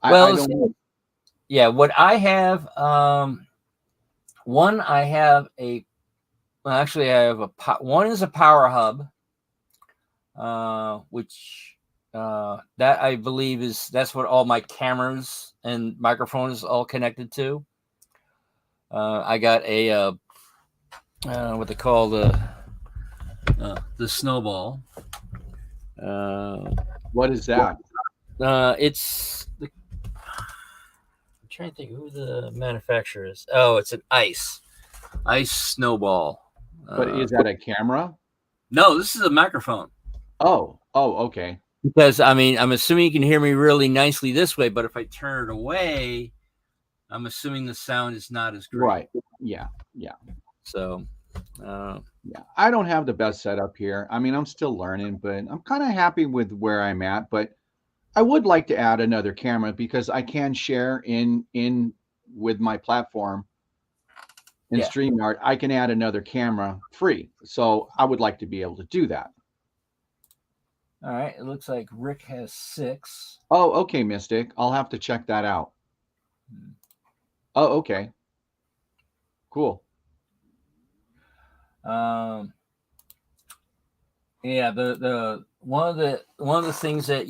S2: I
S1: Well,
S2: don't know.
S1: yeah. What I have, one I have actually I have one is a power hub, which that I believe that's what all my cameras and microphones all connected to. I got a what they call the snowball.
S2: What is that?
S1: It's I'm trying to think who the manufacturer is. Oh, it's an ice snowball.
S2: But is that a camera?
S1: No, this is a microphone.
S2: Oh, okay.
S1: Because I'm assuming you can hear me really nicely this way, but if I turn it away, I'm assuming the sound is not as great.
S2: Right. Yeah.
S1: So,
S2: Yeah. I don't have the best setup here. I mean, I'm still learning, but I'm kind of happy with where I'm at. But I would like to add another camera because I can share in with my platform in
S1: Yeah.
S2: Streamyard. I can add another camera free. So I would like to be able to do that.
S1: all right. It looks like Rick has 6.
S2: Oh, okay, Mystic. I'll have to check that out. Oh, okay. Cool.
S1: Yeah. The one of the things that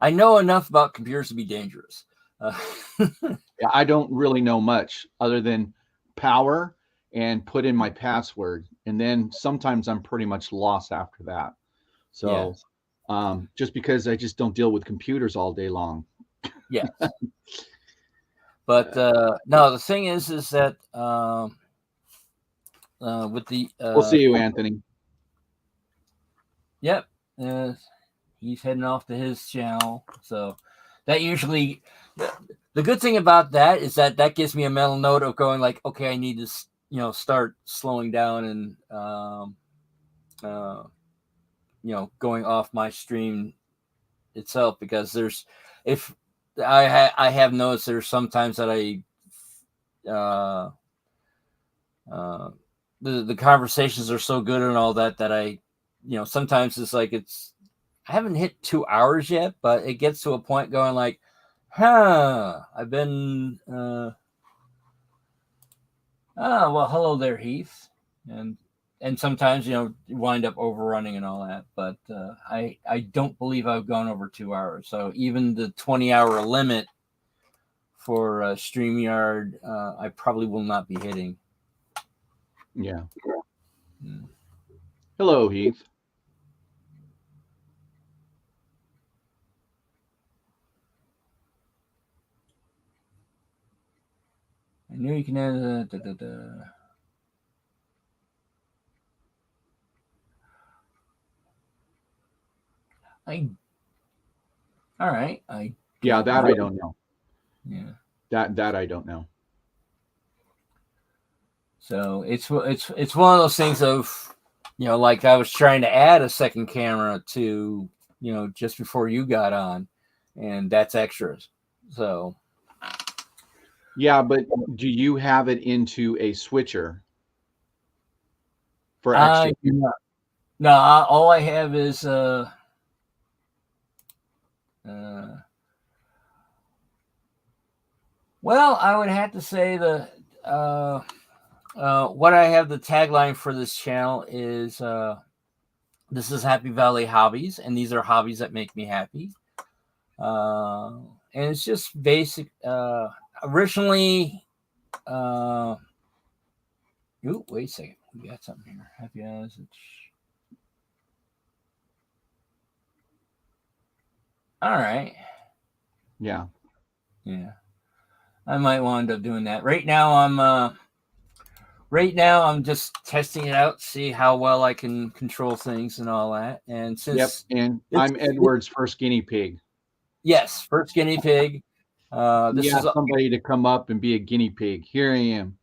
S1: I know enough about computers to be dangerous.
S2: Yeah, I don't really know much other than power and put in my password. And then sometimes I'm pretty much lost after that. So just because I just don't deal with computers all day long.
S1: Yes. But no, the thing is that with the
S2: We'll see you, Anthony.
S1: Yep, he's heading off to his channel. So that usually the good thing about that is that gives me a mental note of going like, okay, I need to start slowing down and going off my stream itself, because if I have noticed there's sometimes that the conversations are so good and all that I sometimes it's like I haven't hit 2 hours yet, but it gets to a point going like, I've been well, hello there, Heath. And sometimes you wind up overrunning and all that, but I don't believe I've gone over 2 hours. So even the 20-hour limit for StreamYard, I probably will not be hitting.
S2: Yeah. Hello, Heath.
S1: I knew you can add all right.
S2: Yeah, that I don't know.
S1: Yeah.
S2: That I don't know.
S1: So it's one of those things of, like I was trying to add a second camera to, just before you got on, and that's extras. So.
S2: Yeah, but do you have it into a switcher for
S1: I
S2: extra?
S1: do not. No, all I have is Well, I would have to say what I have the tagline for this channel is this is Happy Valley Hobbies, and these are hobbies that make me happy. And it's just basic. Originally, ooh, wait a second, we got something here. Happy Hours. All right.
S2: Yeah.
S1: Yeah. I might wind up doing that. Right now I'm just testing it out, see how well I can control things and all that. And
S2: Yep.
S1: since
S2: And I'm Edward's first guinea pig.
S1: yes, first guinea pig. This is
S2: somebody to come up and be a guinea pig. Here I am.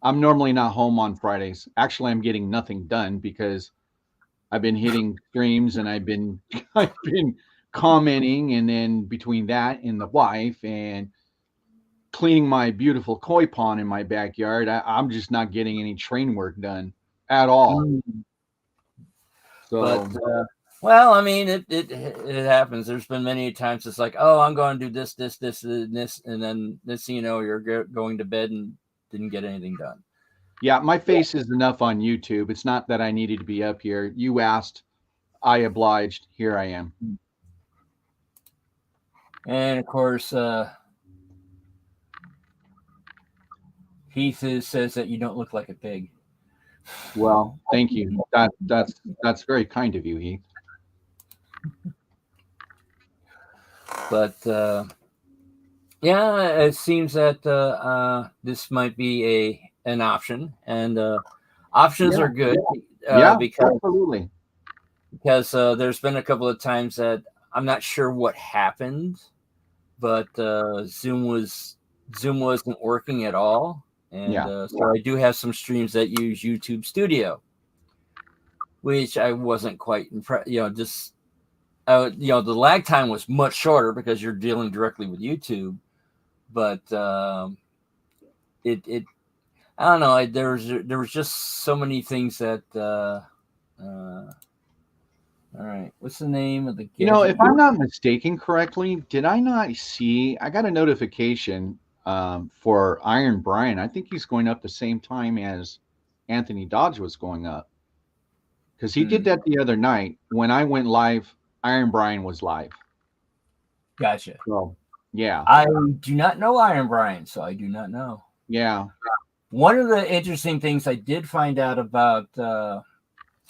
S2: I'm normally not home on Fridays. Actually, I'm getting nothing done because I've been hitting streams and I've been commenting, and then between that and the wife and cleaning my beautiful koi pond in my backyard, I'm just not getting any train work done at all. So,
S1: but well, I mean, it happens. There's been many times it's like, oh, I'm going to do this, and then this, you're going to bed and didn't get anything done.
S2: Yeah, my face is enough on YouTube. It's not that I needed to be up here. You asked, I obliged. Here I am.
S1: And of course, Heath says that you don't look like a pig.
S2: Well, thank you. That's very kind of you, Heath.
S1: But yeah, it seems that this might be an option, and options are good. Because
S2: absolutely.
S1: Because there's been a couple of times that I'm not sure what happened, but Zoom wasn't working at all, and so I do have some streams that use YouTube Studio, which I wasn't quite impressed. The lag time was much shorter because you're dealing directly with YouTube, but it I don't know. There was just so many things that. All right, what's the name of the game?
S2: If I'm not mistaken correctly, did I not see? I got a notification for Iron Brian. I think he's going up the same time as Anthony Dodge was going up, because he did that the other night when I went live. Iron Brian was live.
S1: Gotcha.
S2: So, yeah.
S1: I do not know Iron Brian, so I do not know.
S2: Yeah.
S1: One of the interesting things I did find out about,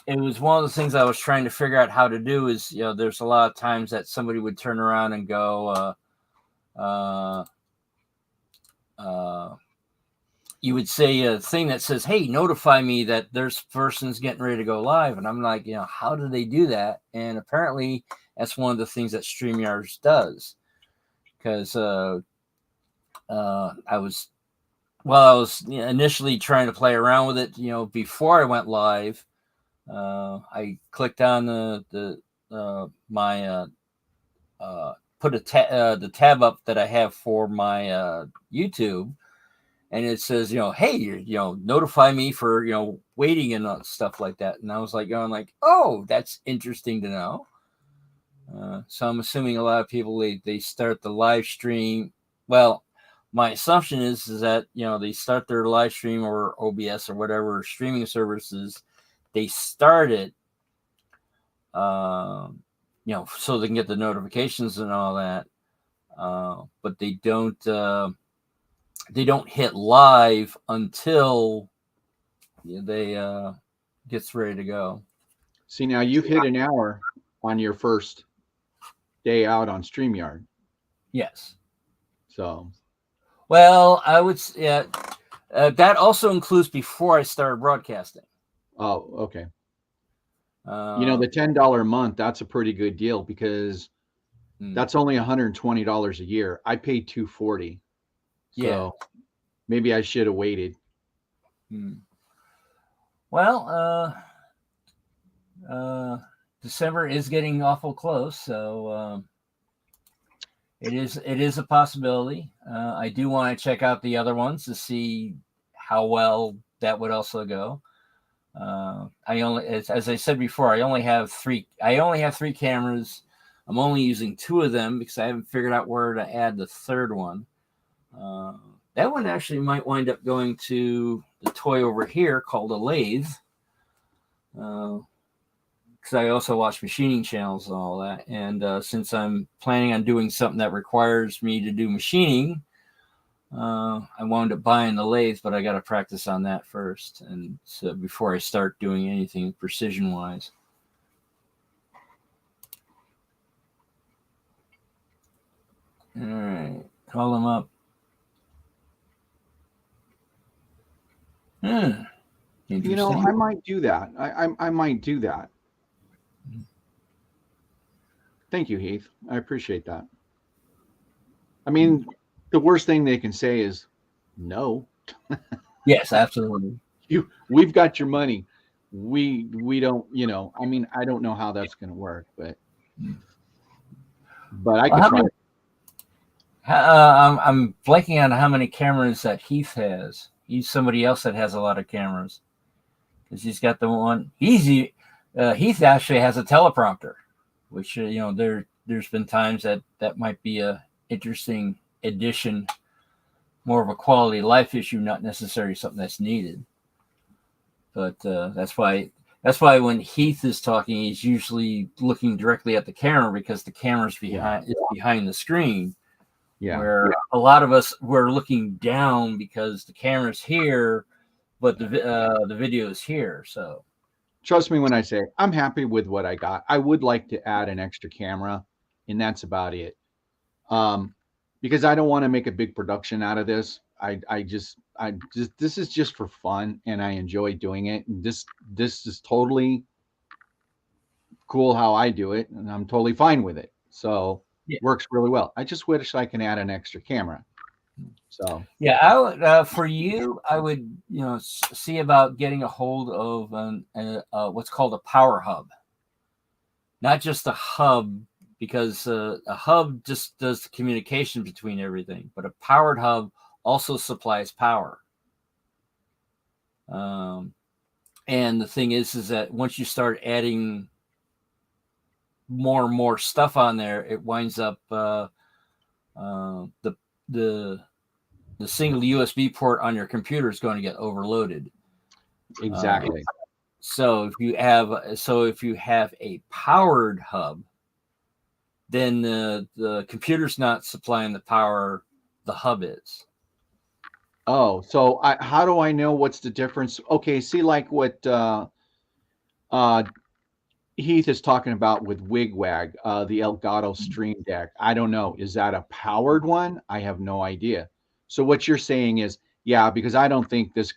S1: it was one of the things I was trying to figure out how to do is, there's a lot of times that somebody would turn around and go, you would say a thing that says, hey, notify me that there's person's getting ready to go live. And I'm like, how do they do that? And apparently that's one of the things that Streamyard does. Because I was initially trying to play around with it, before I went live. I clicked on the tab up that I have for my YouTube, and it says, hey, notify me for waiting and stuff like that. And I was like going like, oh, that's interesting to know. So I'm assuming a lot of people they start the live stream. Well, my assumption is that they start their live stream or OBS or whatever streaming services. They start it, so they can get the notifications and all that. But they don't hit live until they gets ready to go.
S2: See, now you've hit an hour on your first day out on StreamYard.
S1: Yes.
S2: So.
S1: Well, I would. That also includes before I started broadcasting.
S2: Oh, okay. The $10 a month, that's a pretty good deal because that's only $120 a year. I paid $240. So maybe I should have waited.
S1: Well, December is getting awful close, so it is a possibility. I do want to check out the other ones to see how well that would also go. As I said before, I only have three cameras. I'm only using two of them because I haven't figured out where to add the third one. That one actually might wind up going to the toy over here called a lathe. Because I also watch machining channels and all that. And since I'm planning on doing something that requires me to do machining, I wound up buying the lathe, but I got to practice on that first, and so before I start doing anything precision wise. All right, call them up.
S2: You know, I might do that. I might do that. Thank you, Heath. I appreciate that. I mean, the worst thing they can say is no.
S1: Yes, absolutely.
S2: We've got your money. We don't, you know, I mean, I don't know how that's going to work, but I could try.
S1: I'm blanking on how many cameras that Heath has. He's somebody else that has a lot of cameras, because he's got the one. Heath actually has a teleprompter, which you know, there's been times that might be a interesting addition, more of a quality of life issue, not necessarily something that's needed. But that's why when Heath is talking, he's usually looking directly at the camera, because the camera's behind the screen.
S2: Yeah.
S1: Where a lot of us, we're looking down because the camera's here, but the video is here. So
S2: trust me when I say I'm happy with what I got. I would like to add an extra camera, and that's about it. Because I don't want to make a big production out of this. I just this is just for fun, and I enjoy doing it. And this is totally cool how I do it, and I'm totally fine with it. So it works really well. I just wish I can add an extra camera. So
S1: yeah, I would for you, I would, you know, see about getting a hold of what's called a power hub. Not just a hub, because a hub just does the communication between everything, but a powered hub also supplies power. And the thing is that once you start adding more and more stuff on there, it winds up the single USB port on your computer is going to get overloaded.
S2: Exactly.
S1: So if you have a powered hub, then the computer's not supplying the power, the hub is.
S2: Oh, so how do I know what's the difference? Okay, see, like what Heath is talking about with Wigwag, the Elgato Stream Deck. I don't know. Is that a powered one? I have no idea. So what you're saying is, yeah, because I don't think this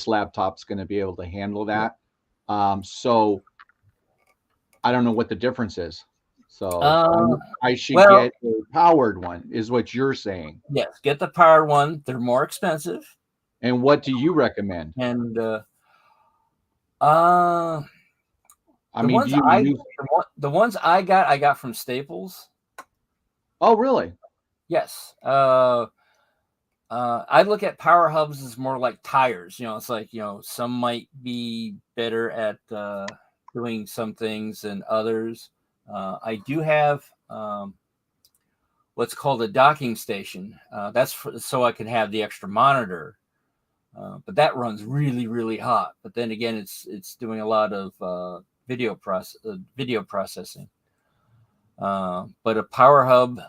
S2: laptop's going to be able to handle that. So I don't know what the difference is. So I should get a powered one, is what you're saying.
S1: Yes, get the powered one. They're more expensive.
S2: And what do you recommend?
S1: And
S2: I mean,
S1: the ones I got from Staples.
S2: Oh, really?
S1: Yes. I look at power hubs as more like tires. You know, it's like, you know, some might be better at doing some things than others. I do have what's called a docking station. That's so I can have the extra monitor. But that runs really, really hot. But then again, it's doing a lot of video processing. But a power hub,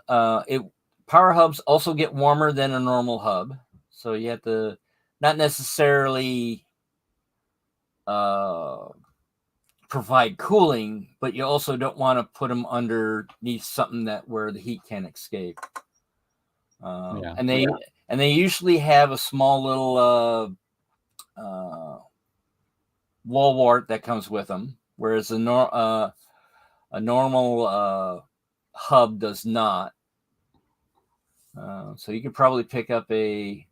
S1: power hubs also get warmer than a normal hub, so you have to not necessarily provide cooling, but you also don't want to put them underneath something where the heat can escape. And they usually have a small little wall wart that comes with them, whereas a normal hub does not. So you could probably pick up a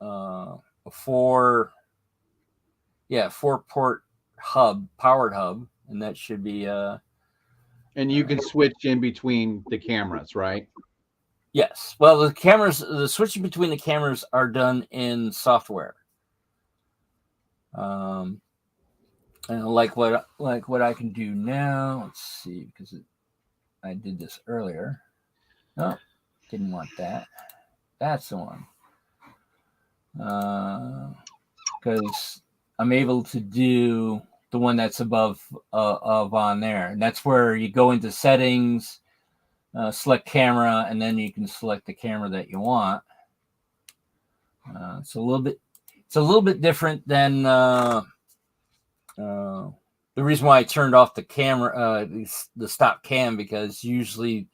S1: 4-port hub, powered hub, and that should be
S2: and you can switch in between the cameras, right?
S1: Yes. Well, the switching between the cameras are done in software. And like what I can do now. Let's see, because I did this earlier. Oh, didn't want that. That's the one. Because I'm able to do the one that's above of on there, and that's where you go into settings, select camera, and then you can select the camera that you want. It's a little bit different than the reason why I turned off the camera, the stop cam, because usually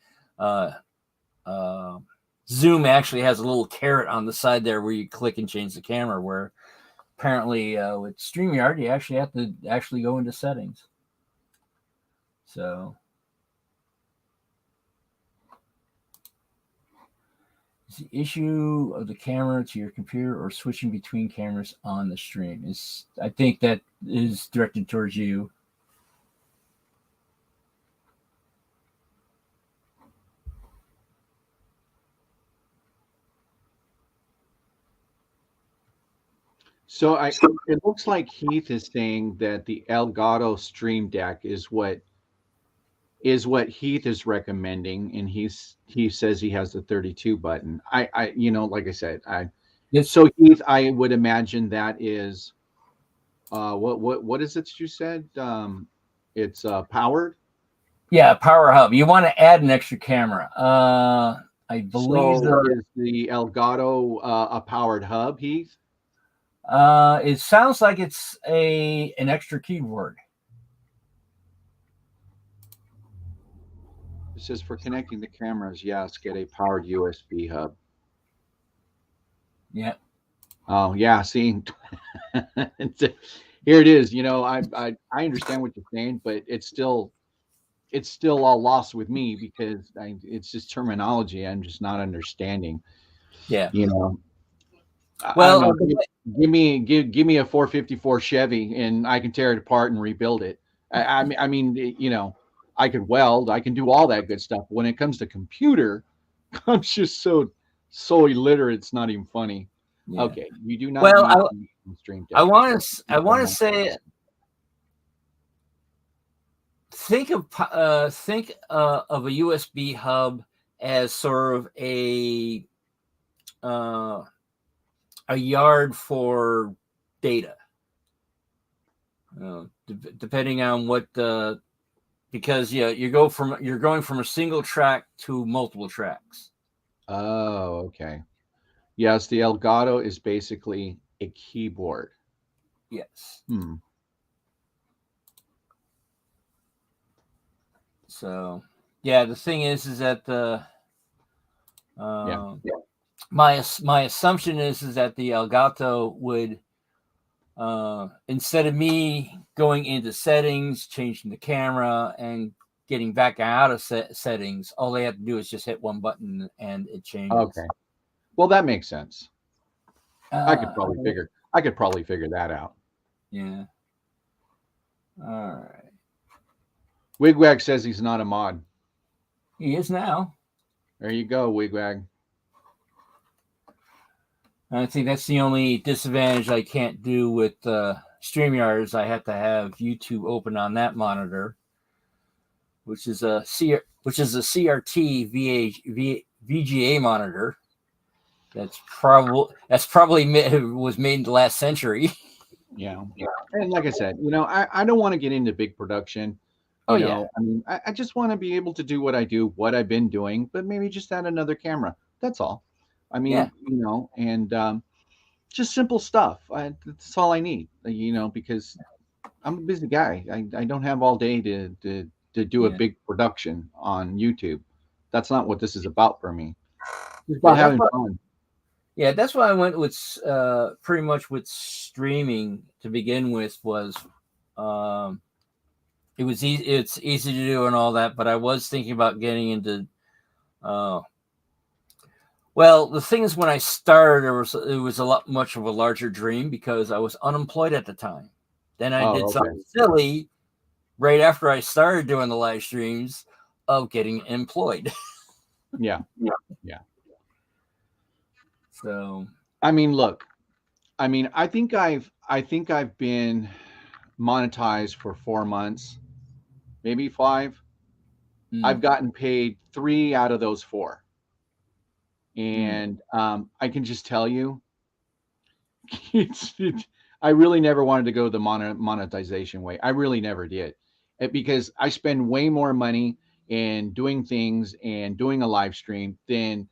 S1: Zoom actually has a little caret on the side there where you click and change the camera, where apparently with StreamYard you actually have to go into settings. So is the issue of the camera to your computer or switching between cameras on the stream? I think that is directed towards you.
S2: So it looks like Heath is saying that the Elgato Stream Deck is what Heath is recommending, and he says he has the 32 button. I like I said, so Heath, I would imagine that is what is it you said? It's powered.
S1: Yeah, power hub. You want to add an extra camera. I believe
S2: is the Elgato a powered hub, Heath?
S1: It sounds like it's an extra keyboard.
S2: It says for connecting the cameras, yes, get a powered USB hub.
S1: Yeah.
S2: Oh yeah, see, here it is. I understand what you're saying, but it's still all lost with me because it's just terminology I'm just not understanding.
S1: Yeah.
S2: Well, give me a 454 Chevy and I can tear it apart and rebuild it. I mean, I could weld, I can do all that good stuff. When it comes to computer, I'm just so illiterate. It's not even funny. Yeah. Okay, you do not.
S1: Well, I want to say, think of a USB hub as sort of a yard for data. Depending on what because you're going from a single track to multiple tracks.
S2: Oh, okay. Yes, the Elgato is basically a keyboard.
S1: Yes.
S2: Hmm.
S1: So, yeah, the thing is that my assumption is that the Elgato would, instead of me going into settings, changing the camera, and getting back out of settings, all they have to do is just hit one button and it changes.
S2: Okay. Well, that makes sense. I could probably figure that out.
S1: Yeah. All right.
S2: Wigwag says he's not a mod.
S1: He is now.
S2: There you go, Wigwag.
S1: I think that's the only disadvantage I can't do with StreamYard is I have to have YouTube open on that monitor, which is a CRT VGA monitor. That's probably was made in the last century.
S2: Yeah. And like I said, I don't want to get into big production. Yeah. I mean, I just want to be able to do what I do, what I've been doing, but maybe just add another camera. That's all. I mean, and just simple stuff. That's all I need, because I'm a busy guy. I don't have all day to do a big production on YouTube. That's not what this is about for me. It's about having fun.
S1: Yeah, that's why I went with pretty much with streaming to begin with. Was it was easy? It's easy to do and all that, but I was thinking about getting into. Well, the thing is, when I started, it was a lot much of a larger dream because I was unemployed at the time. Then I did something silly right after I started doing the live streams of getting employed.
S2: Yeah.
S1: So,
S2: I mean, look, I think I've been monetized for 4 months, maybe 5. I've gotten paid 3 out of those 4. And I can just tell you, I really never wanted to go the monetization way. I really never did, because I spend way more money in doing things and doing a live stream than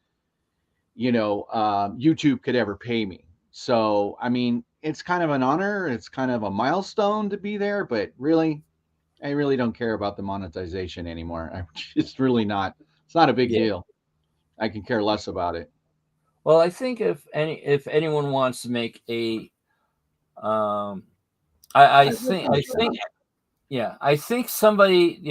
S2: YouTube could ever pay me. So I mean, it's kind of an honor. It's kind of a milestone to be there, but really, I really don't care about the monetization anymore. I'm just really not. It's not a big
S1: Yeah.
S2: deal. I can care less about it.
S1: Well, I think if anyone wants to make a, I think yeah, I think somebody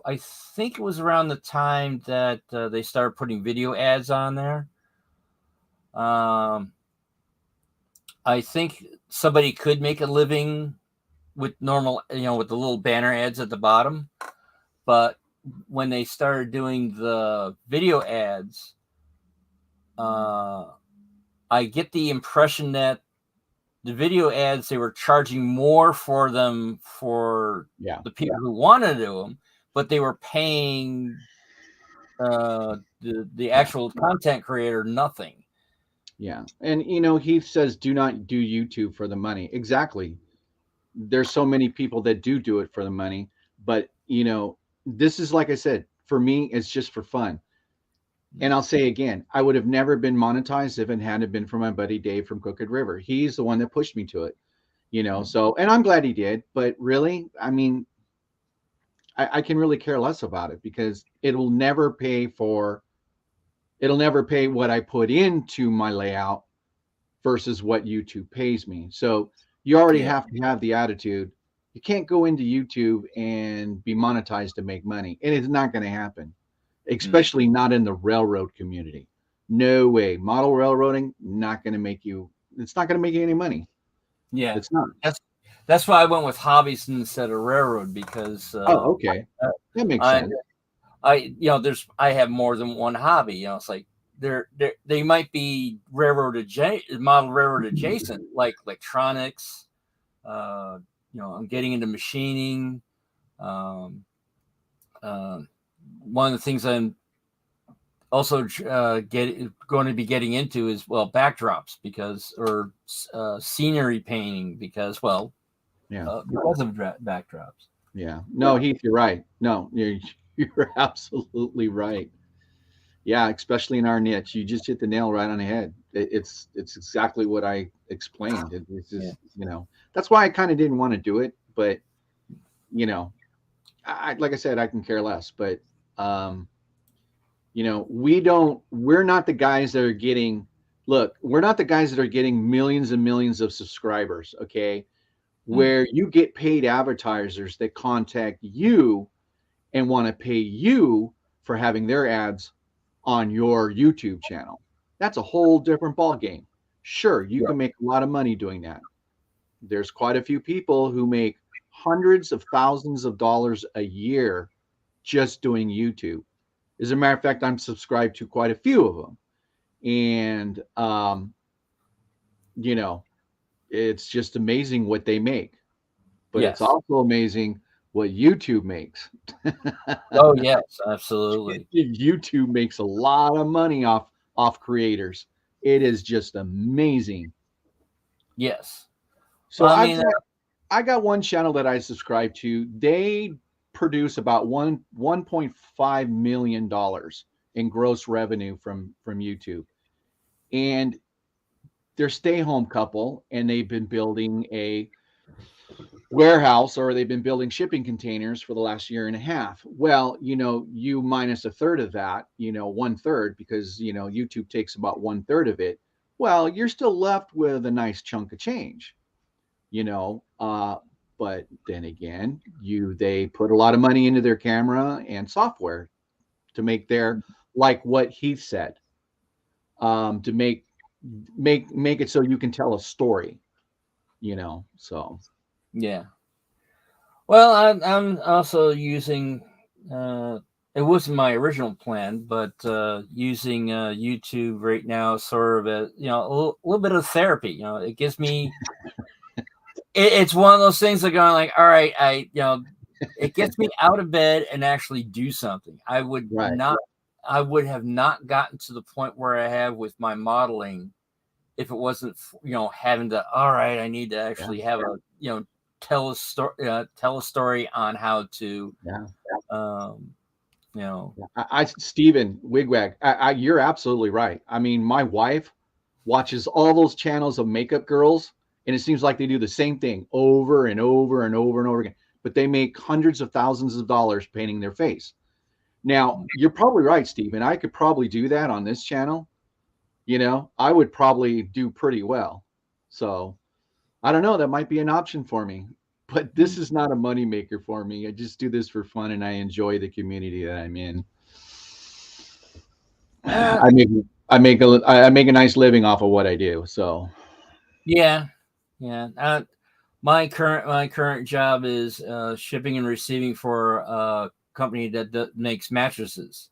S1: I think it was around the time that they started putting video ads on there. I think somebody could make a living with normal, with the little banner ads at the bottom. But when they started doing the video ads, I get the impression that the video ads, they were charging more for them for the people who wanted to do them, but they were paying the actual content creator nothing.
S2: Yeah. And Heath says do not do YouTube for the money. Exactly. There's so many people that do it for the money, but this is, like I said, for me, it's just for fun. And I'll say again, I would have never been monetized if it hadn't been for my buddy Dave from Crooked River. He's the one that pushed me to it, so, and I'm glad he did, but really, I mean, I can really care less about it, because it'll never pay what I put into my layout versus what YouTube pays me. So you already have to have the attitude. You can't go into YouTube and be monetized to make money. And it's not going to happen, especially not in the railroad community. No way. Model railroading, it's not going to make you any money.
S1: Yeah.
S2: It's not.
S1: That's why I went with hobbies instead of railroad, because
S2: okay. That makes sense.
S1: I have more than one hobby. It's like they might be model railroad adjacent, like electronics. I'm getting into machining. One of the things I'm also going to be getting into is backdrops, or scenery painting, because of backdrops.
S2: Yeah. No, Heath, you're right. No, you're absolutely right. Yeah, especially in our niche, you just hit the nail right on the head. It's exactly what I explained. It's just that's why I kind of didn't want to do it, but like I said, I can care less. But we're not the guys that are getting. Look, we're not the guys that are getting millions and millions of subscribers. Okay, where you get paid advertisers that contact you and want to pay you for having their ads on your YouTube channel. That's a whole different ballgame. Sure, you can make a lot of money doing that. There's quite a few people who make hundreds of thousands of dollars a year just doing YouTube. As a matter of fact, I'm subscribed to quite a few of them. And, it's just amazing what they make. But it's also amazing what YouTube makes.
S1: Oh, yes, absolutely.
S2: YouTube makes a lot of money off creators. It is just amazing.
S1: Yes.
S2: So I got one channel that I subscribe to. They produce about $1.5 million in gross revenue from YouTube. And they're stay-home couple, and they've been building a warehouse, or they've been building shipping containers for the last year and a half. Well, you minus a third of that, 1/3, because YouTube takes about 1/3 of it. Well, you're still left with a nice chunk of change, but then again, they put a lot of money into their camera and software to make their, like what Heath said, to make it so you can tell a story, so.
S1: Yeah. Well, I'm also using, it wasn't my original plan, but using YouTube right now, sort of a little bit of therapy. It gives me, it's one of those things that going like, all right, it gets me out of bed and actually do something. I would not I would have not gotten to the point where I have with my modeling if it wasn't, having to, all right, I need to actually have tell a story on how to,
S2: Yeah.
S1: um,
S2: Steven Wigwag, you're absolutely right. I mean, my wife watches all those channels of makeup girls, and it seems like they do the same thing over and over and over and over again, but they make hundreds of thousands of dollars painting their face. Now, you're probably right, Steven. I could probably do that on this channel. I would probably do pretty well. So I don't know. That might be an option for me, but this is not a money maker for me. I just do this for fun, and I enjoy the community that I'm in. I make a nice living off of what I do. So
S1: yeah. My current job is shipping and receiving for a company that makes mattresses.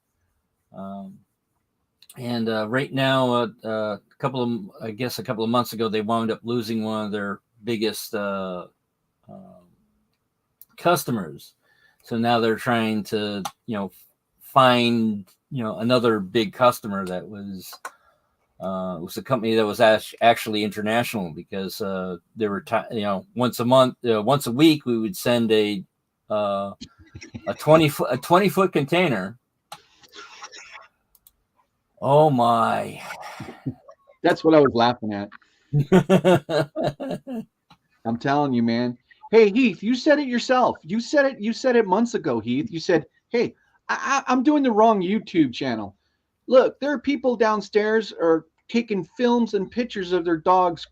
S1: And right now, a couple of months ago, they wound up losing one of their biggest customers. So now they're trying to, find, another big customer that was a company that was actually international, because they were, once a week, we would send a 20-foot container. Oh my.
S2: that's what I was laughing at. I'm telling you, man. Hey, Heath, you said it yourself. You said it months ago, Heath. You said, hey, I'm doing the wrong YouTube channel. Look, there are people downstairs are taking films and pictures of their dogs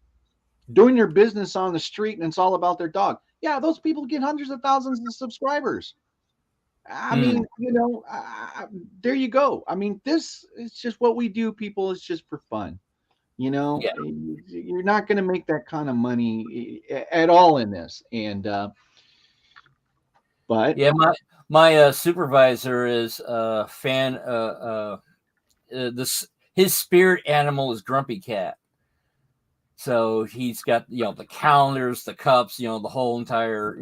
S2: doing their business on the street, and it's all about their dog. Yeah, those people get hundreds of thousands of subscribers. I mean, there you go. I mean, this is just what we do, people. It's just for fun.
S1: Yeah.
S2: You're not going to make that kind of money at all in this. And, but
S1: yeah, my supervisor is a fan. His spirit animal is Grumpy Cat. So he's got, the calendars, the cups, the whole entire,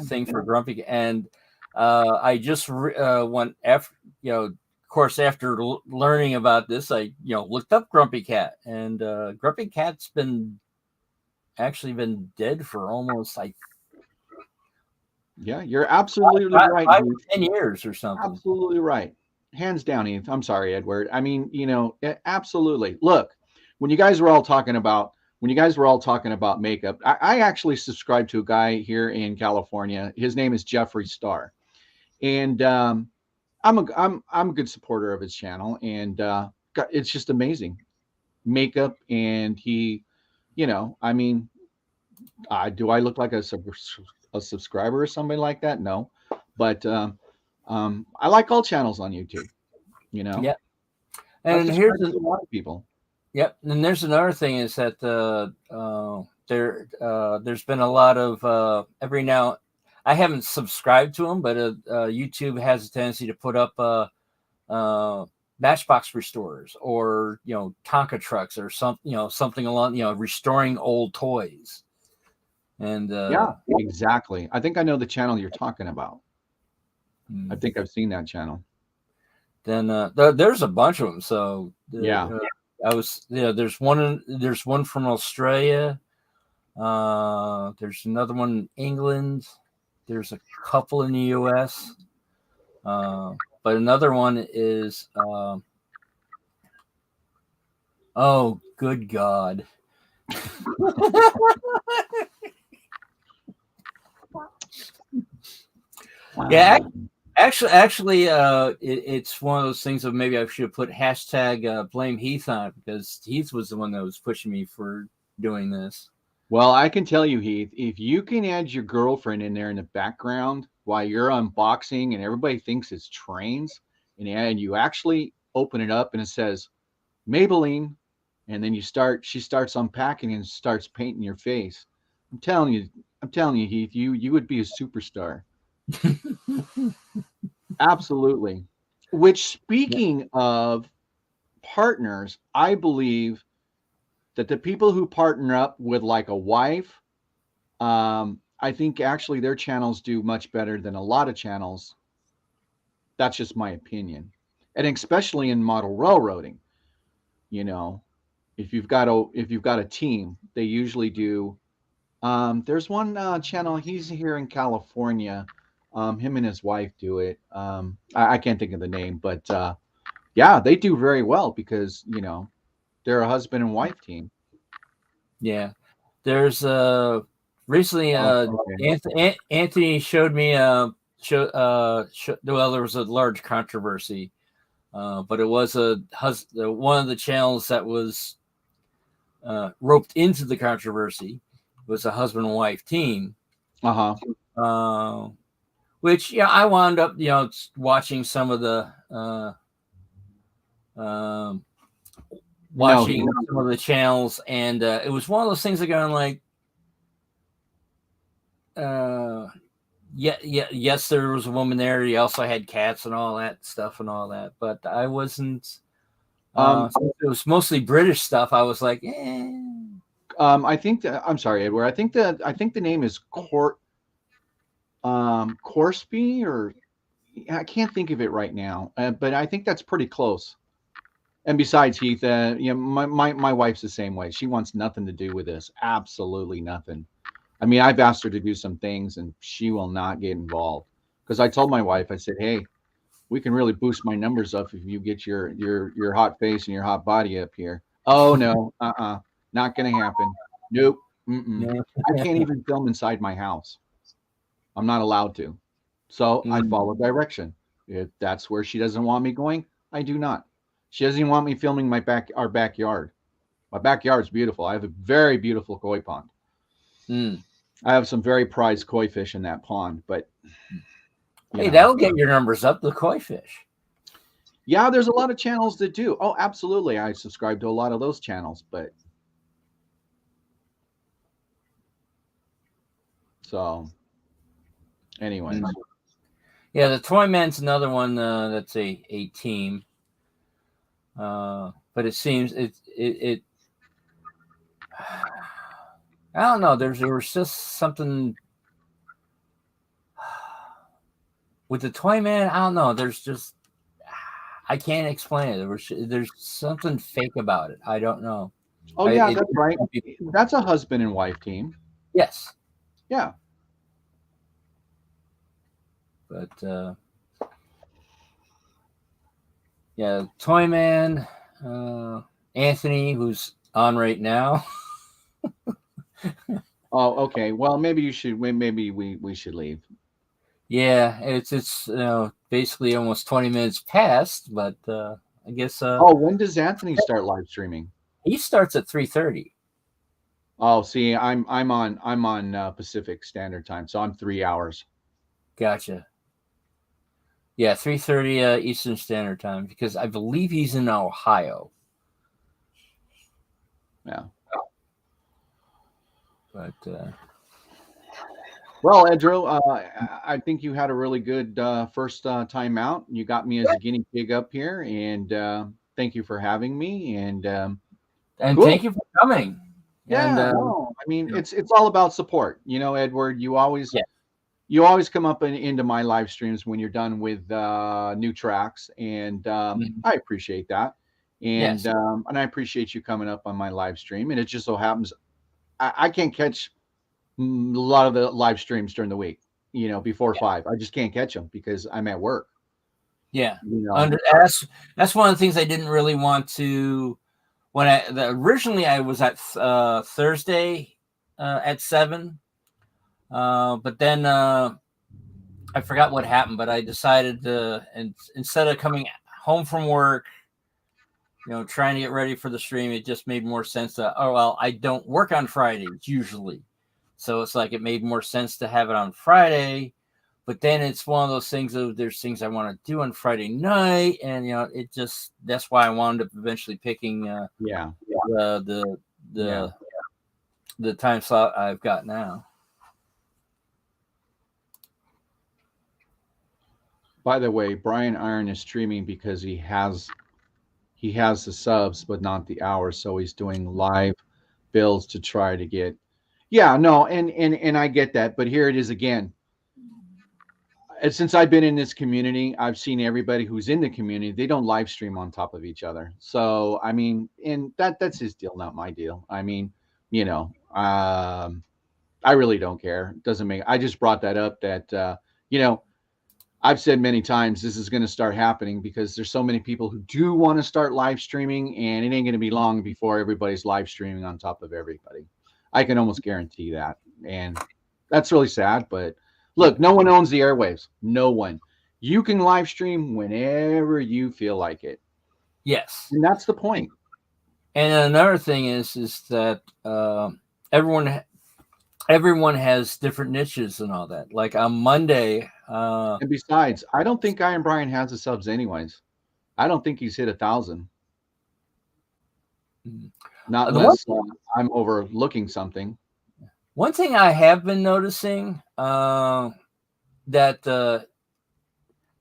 S1: thing for Grumpy. And I just went after, of course, after learning about this, I, looked up Grumpy Cat, and Grumpy Cat's been dead for almost
S2: yeah, you're absolutely right.
S1: 10 years or something.
S2: Absolutely right. Hands down, Eve. I'm sorry, Edward. I mean, absolutely. Look, when you guys were all talking about makeup, I actually subscribe to a guy here in California. His name is Jeffree Star, and I'm a good supporter of his channel, and it's just amazing makeup. And he, I mean, do I look like a subscriber or somebody like that? No, but I like all channels on YouTube.
S1: Yeah, and here's a lot of people. Yep, and there's another thing is that there's been a lot of every now. I haven't subscribed to them, but YouTube has a tendency to put up Matchbox restorers, or Tonka trucks, or something along, restoring old toys. And
S2: yeah, exactly. I think I know the channel you're talking about. I think I've seen that channel.
S1: Then there's a bunch of them. So
S2: yeah,
S1: there's one from Australia. There's another one in England. There's a couple in the US. But another one is oh, good God. Yeah, actually, it's one of those things of maybe I should put hashtag blame Heath on it, because Heath was the one that was pushing me for doing this.
S2: Well, I can tell you, Heath, if you can add your girlfriend in there in the background while you're unboxing and everybody thinks it's trains, and you actually open it up and it says Maybelline, and then she starts unpacking and starts painting your face. I'm telling you, Heath, you would be a superstar. Absolutely. Which, speaking of partners, I believe that the people who partner up with like a wife, I think actually their channels do much better than a lot of channels. That's just my opinion. and especially in model railroading, you know, if you've got a team, they usually do. There's one channel. He's here in California. Him and his wife do it. I can't think of the name, but yeah, they do very well because they're a husband and wife team.
S1: Yeah. There's recently
S2: Oh, okay.
S1: Anthony showed me well, there was a large controversy, but it was one of the channels that was roped into the controversy was a husband and wife team.
S2: Uh-huh.
S1: Which I wound up watching some of the watching some of the channels, and it was one of those things that going like, yes, there was a woman there. He also had cats and all that stuff and all that, but I wasn't. It was mostly British stuff. I was like,
S2: I think I'm sorry, Edward. I think the name is Corsby, or I can't think of it right now, but I think that's pretty close. And besides, Heath, my wife's the same way. She wants nothing to do with this. Absolutely nothing. I mean, I've asked her to do some things, and she will not get involved. Because I told my wife, I said, "Hey, we can really boost my numbers up if you get your hot face and your hot body up here." Oh no, not gonna happen. Nope. I can't even film inside my house. I'm not allowed to. So I follow direction. If that's where she doesn't want me going, I do not. She doesn't even want me filming our backyard. My backyard's beautiful. I have a very beautiful koi pond. I have some very prized koi fish in that pond, but
S1: hey, that'll get your numbers up, the koi fish.
S2: Yeah, there's a lot of channels that do. Oh, absolutely. I subscribe to a lot of those channels, but so anyway.
S1: Yeah, the Toy Man's another one that's a team. But it seems it I don't know. There was just something with the Toy Man. I don't know. There's just I can't explain it. There's something fake about it. I don't know.
S2: Oh yeah, that's right. That's a husband and wife team.
S1: Yes.
S2: Yeah.
S1: But yeah, Toy Man, Anthony, who's on right now.
S2: Oh, okay. Well, maybe you should. Maybe we should leave.
S1: Yeah, it's basically almost 20 minutes past, but I guess.
S2: When does Anthony start live streaming?
S1: He starts at 3:30.
S2: Oh, see, I'm on Pacific Standard Time, so I'm 3 hours.
S1: Gotcha. Yeah, 3:30 Eastern Standard Time, because I believe he's in Ohio.
S2: Yeah.
S1: But
S2: well, Edro, I think you had a really good first time out. You got me as a guinea pig up here, and thank you for having me. And
S1: cool. Thank you for coming.
S2: Yeah,
S1: and,
S2: no, I mean it's all about support. Edward, you always come up into my live streams when you're done with new tracks, and I appreciate that. And and I appreciate you coming up on my live stream. And it just so happens I can't catch a lot of the live streams during the week, before 5. I just can't catch them because I'm at work.
S1: Yeah. That's one of the things I didn't really want to. When originally I was at Thursday at 7, but then I forgot what happened. But I decided to, and instead of coming home from work, trying to get ready for the stream, it just made more sense to, I don't work on Fridays usually. So it's like it made more sense to have it on Friday. But then it's one of those things of there's things I want to do on Friday night. And, that's why I wound up eventually picking the time slot I've got now.
S2: By the way, Brian Iron is streaming because he has the subs, but not the hours. So he's doing live builds to try to get. Yeah, no, and I get that, but here it is again. And since I've been in this community, I've seen everybody who's in the community, they don't live stream on top of each other. So, I mean, and that's his deal, not my deal. I mean, you know, I really don't care. It doesn't make, I just brought that up that, you know, I've said many times this is going to start happening because there's so many people who do want to start live streaming, and it ain't going to be long before everybody's live streaming on top of everybody. I can almost guarantee that. And that's really sad, but look, no one owns the airwaves. No one. You can live stream whenever you feel like it.
S1: Yes.
S2: And that's the point.
S1: And another thing is that everyone has different niches and all that. Like on Monday.
S2: And besides, I don't think Guy and Brian has the subs anyways. I don't think he's hit 1,000. Not unless I'm overlooking something.
S1: One thing I have been noticing that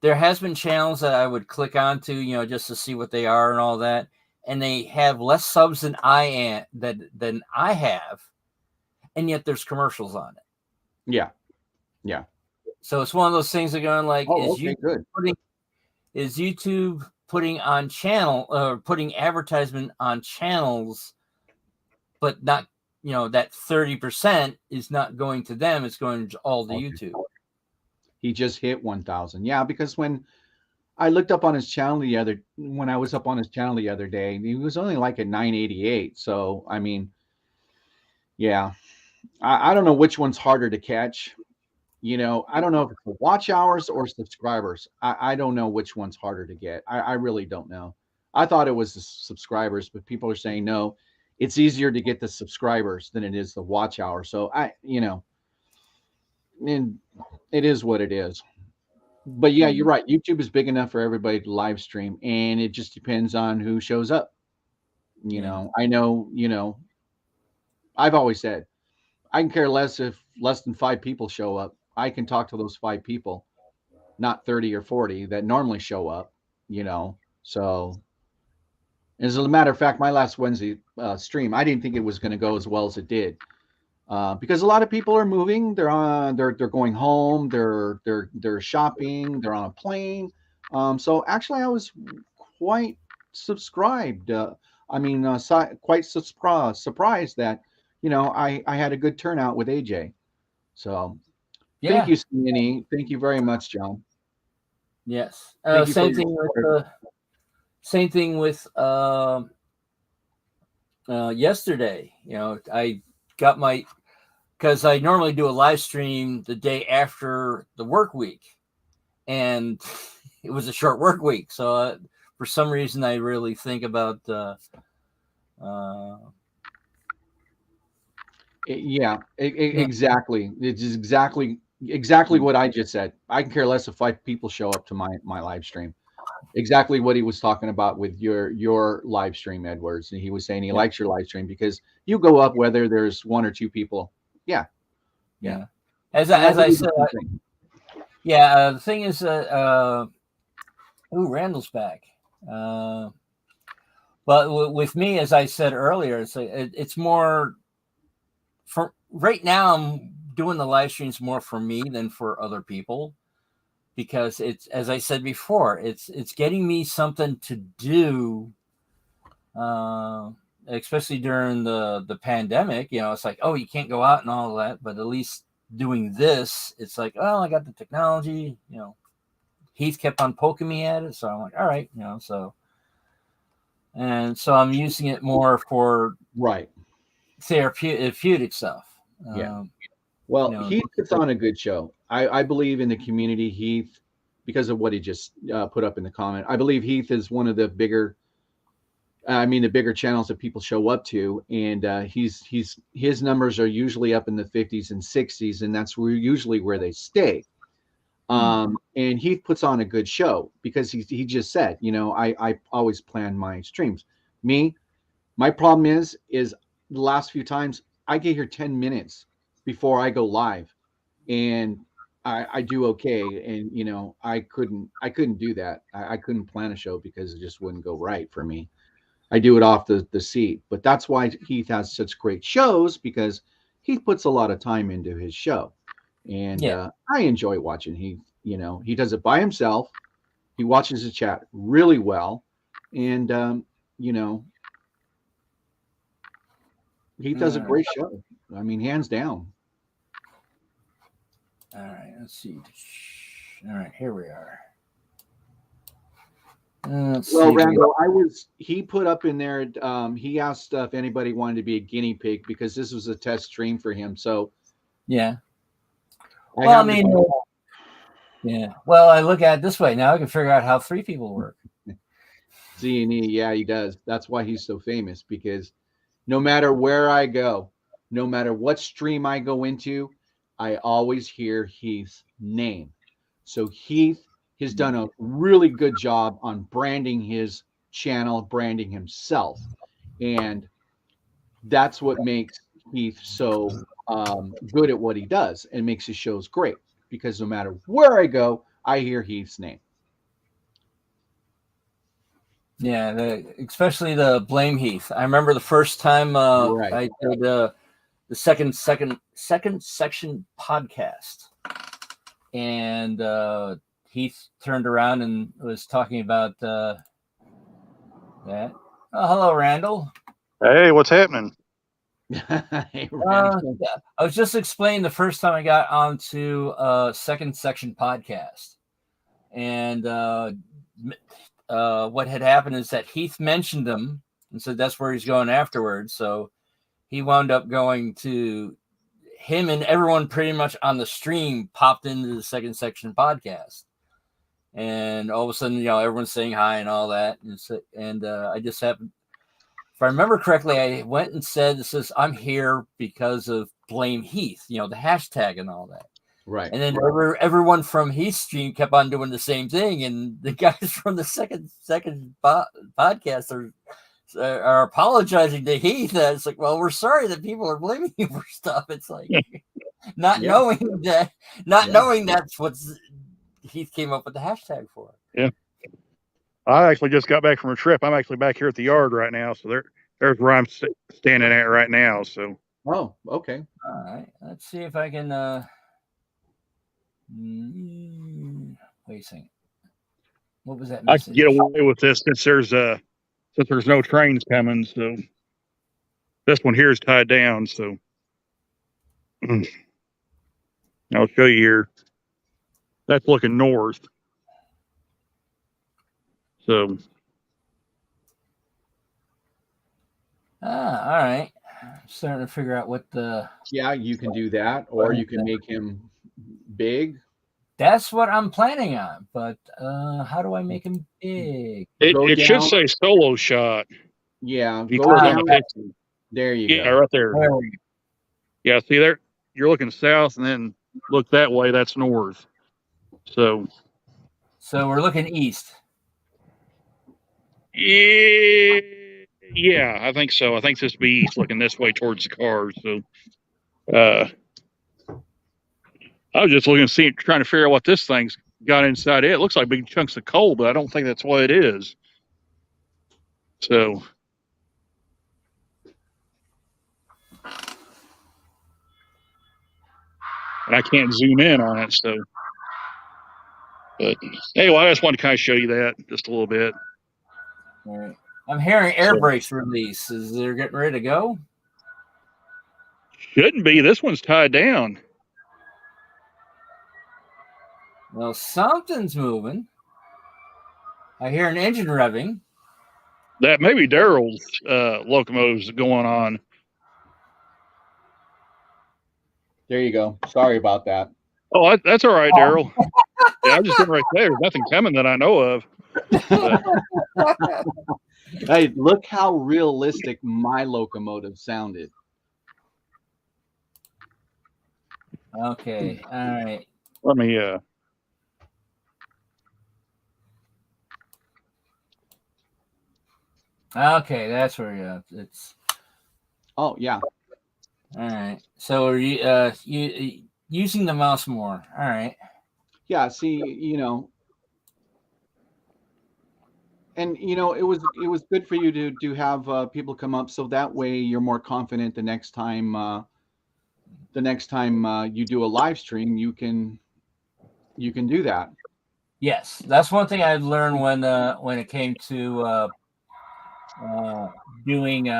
S1: there has been channels that I would click onto, you know, just to see what they are and all that, and they have less subs than I have, and yet there's commercials on it.
S2: Yeah, yeah.
S1: So it's one of those things that are going like, is YouTube putting on putting advertisement on channels, but not, you know, that 30% is not going to them, it's going to all to YouTube.
S2: He just hit 1,000. Yeah, because when I looked up on his channel when I was up on his channel the other day, he was only like at 988. So, I mean, yeah, I don't know which one's harder to catch. You know, I don't know if it's the watch hours or subscribers. I don't know which one's harder to get. I really don't know. I thought it was the subscribers, but people are saying, no, it's easier to get the subscribers than it is the watch hour. So you know, and it is what it is. But yeah, you're right. YouTube is big enough for everybody to live stream, and it just depends on who shows up. You know, I know, you know, I've always said I can care less if less than 5 people show up. I can talk to those 5 people, not 30 or 40 that normally show up, you know. So as a matter of fact, my last Wednesday stream, I didn't think it was going to go as well as it did. Because a lot of people are moving, they're going home, they're shopping, they're on a plane. So actually, I was quite subscribed. Quite surprised that, you know, I had a good turnout with AJ. So thank you, Skinny. Thank you very much, John.
S1: Yes. Same thing with yesterday. You know, I got because I normally do a live stream the day after the work week, and it was a short work week. So for some reason, I really think about
S2: exactly. It's exactly what I just said. I can care less if 5 people show up to my live stream. Exactly what he was talking about with your live stream, Edwards. And he was saying he likes your live stream because you go up whether there's 1 or 2 people. Yeah.
S1: As I said, the thing is, Randall's back. But with me, as I said earlier, it's more for right now. I'm doing the live streams more for me than for other people, because it's, as I said before, it's getting me something to do. Especially during the pandemic, you know, it's like, oh, you can't go out and all that, but at least doing this, it's like, oh, I got the technology, you know. Heath kept on poking me at it, so I'm like, all right, you know, so I'm using it more for therapeutic stuff.
S2: Well, you know, Heath puts on a good show. I believe in the community, Heath, because of what he just put up in the comment. I believe Heath is one of the bigger channels that people show up to, and his numbers are usually up in the 50s and 60s, and that's usually where they stay. And Heath puts on a good show because he just said, you know, I always plan my streams. My problem is the last few times I get here 10 minutes before I go live, and I do okay, and you know, I couldn't do that. I couldn't plan a show because it just wouldn't go right for me. I do it off the seat, but that's why Heath has such great shows, because he puts a lot of time into his show, and I enjoy watching Heath. You know, he does it by himself. He watches the chat really well, and you know, he does a great show. I mean, hands down.
S1: All right, let's see. All right, here we are. Let's
S2: Well,
S1: see.
S2: Randall, he put up in there, he asked if anybody wanted to be a guinea pig because this was a test stream for him. So,
S1: yeah.
S2: I
S1: Well, I mean, yeah. Well, I look at it this way. Now I can figure out how 3 people work.
S2: Z&E, yeah, he does. That's why he's so famous, because no matter where I go, no matter what stream I go into, I always hear Heath's name. So Heath has done a really good job on branding his channel, branding himself. And that's what makes Heath so good at what he does and makes his shows great, because no matter where I go, I hear Heath's name.
S1: Yeah, especially the Blame Heath. I remember the first time I did the second section podcast, and Heath turned around and was talking about that. Oh, hello, Randall.
S3: Hey, what's happening?
S2: Hey,
S1: I was just explaining the first time I got onto second section podcast, and what had happened is that Heath mentioned him and said that's where he's going afterwards. So he wound up going to him, and everyone pretty much on the stream popped into the second section podcast. And all of a sudden, everyone's saying hi and all that. And I just happened, if I remember correctly, I went and said, "This is I'm here because of Blame Heath," the hashtag and all that.
S2: Right.
S1: And then everyone from Heath's stream kept on doing the same thing. And the guys from the second podcast are apologizing to Heath. It's like, well, we're sorry that people are blaming you for stuff. It's like knowing that's what Heath came up with the hashtag for.
S3: Yeah. I actually just got back from a trip. I'm actually back here at the yard right now. So there's where I'm standing at right now. So.
S2: Oh, okay.
S1: All right. Let's see if I can. Wait a second. What was that message?
S3: I can get away with this since there's no trains coming. So this one here is tied down. So I'll show you here. That's looking north. So.
S1: All right. I'm starting to figure out what the.
S2: Yeah, you can do that, or you can make him big.
S1: That's what I'm planning on, but how do I make him big?
S3: It should say solo shot.
S2: Yeah,
S3: go down.
S2: There you go.
S3: Right there. Yeah, see there? You're looking south, and then look that way. That's north. So
S1: we're looking east.
S3: Yeah, I think so. I think this be east, looking this way towards the cars. So, I was just looking to trying to figure out what this thing's got inside it. It looks like big chunks of coal, but I don't think that's what it is. So, and I can't zoom in on it. So, but anyway, I just wanted to kind of show you that just a little bit.
S1: All right. I'm hearing air brakes release. Is they're getting ready to go?
S3: Shouldn't be. This one's tied down.
S1: Well, something's moving. I hear an engine revving.
S3: That may be Daryl's locomotives going on.
S2: There you go. Sorry about that.
S3: Oh, that's all right, Daryl. Yeah, I'm just sitting right there. There's nothing coming that I know of.
S2: Hey, look how realistic my locomotive sounded.
S1: Okay. All right.
S3: Let me
S1: Okay, that's where it's.
S2: Oh yeah.
S1: All right. So are you using the mouse more? All right.
S2: Yeah. See, and it was good for you to have people come up, so that way you're more confident the next time. You do a live stream, you can You can do that.
S1: Yes, that's one thing I learned when it came to doing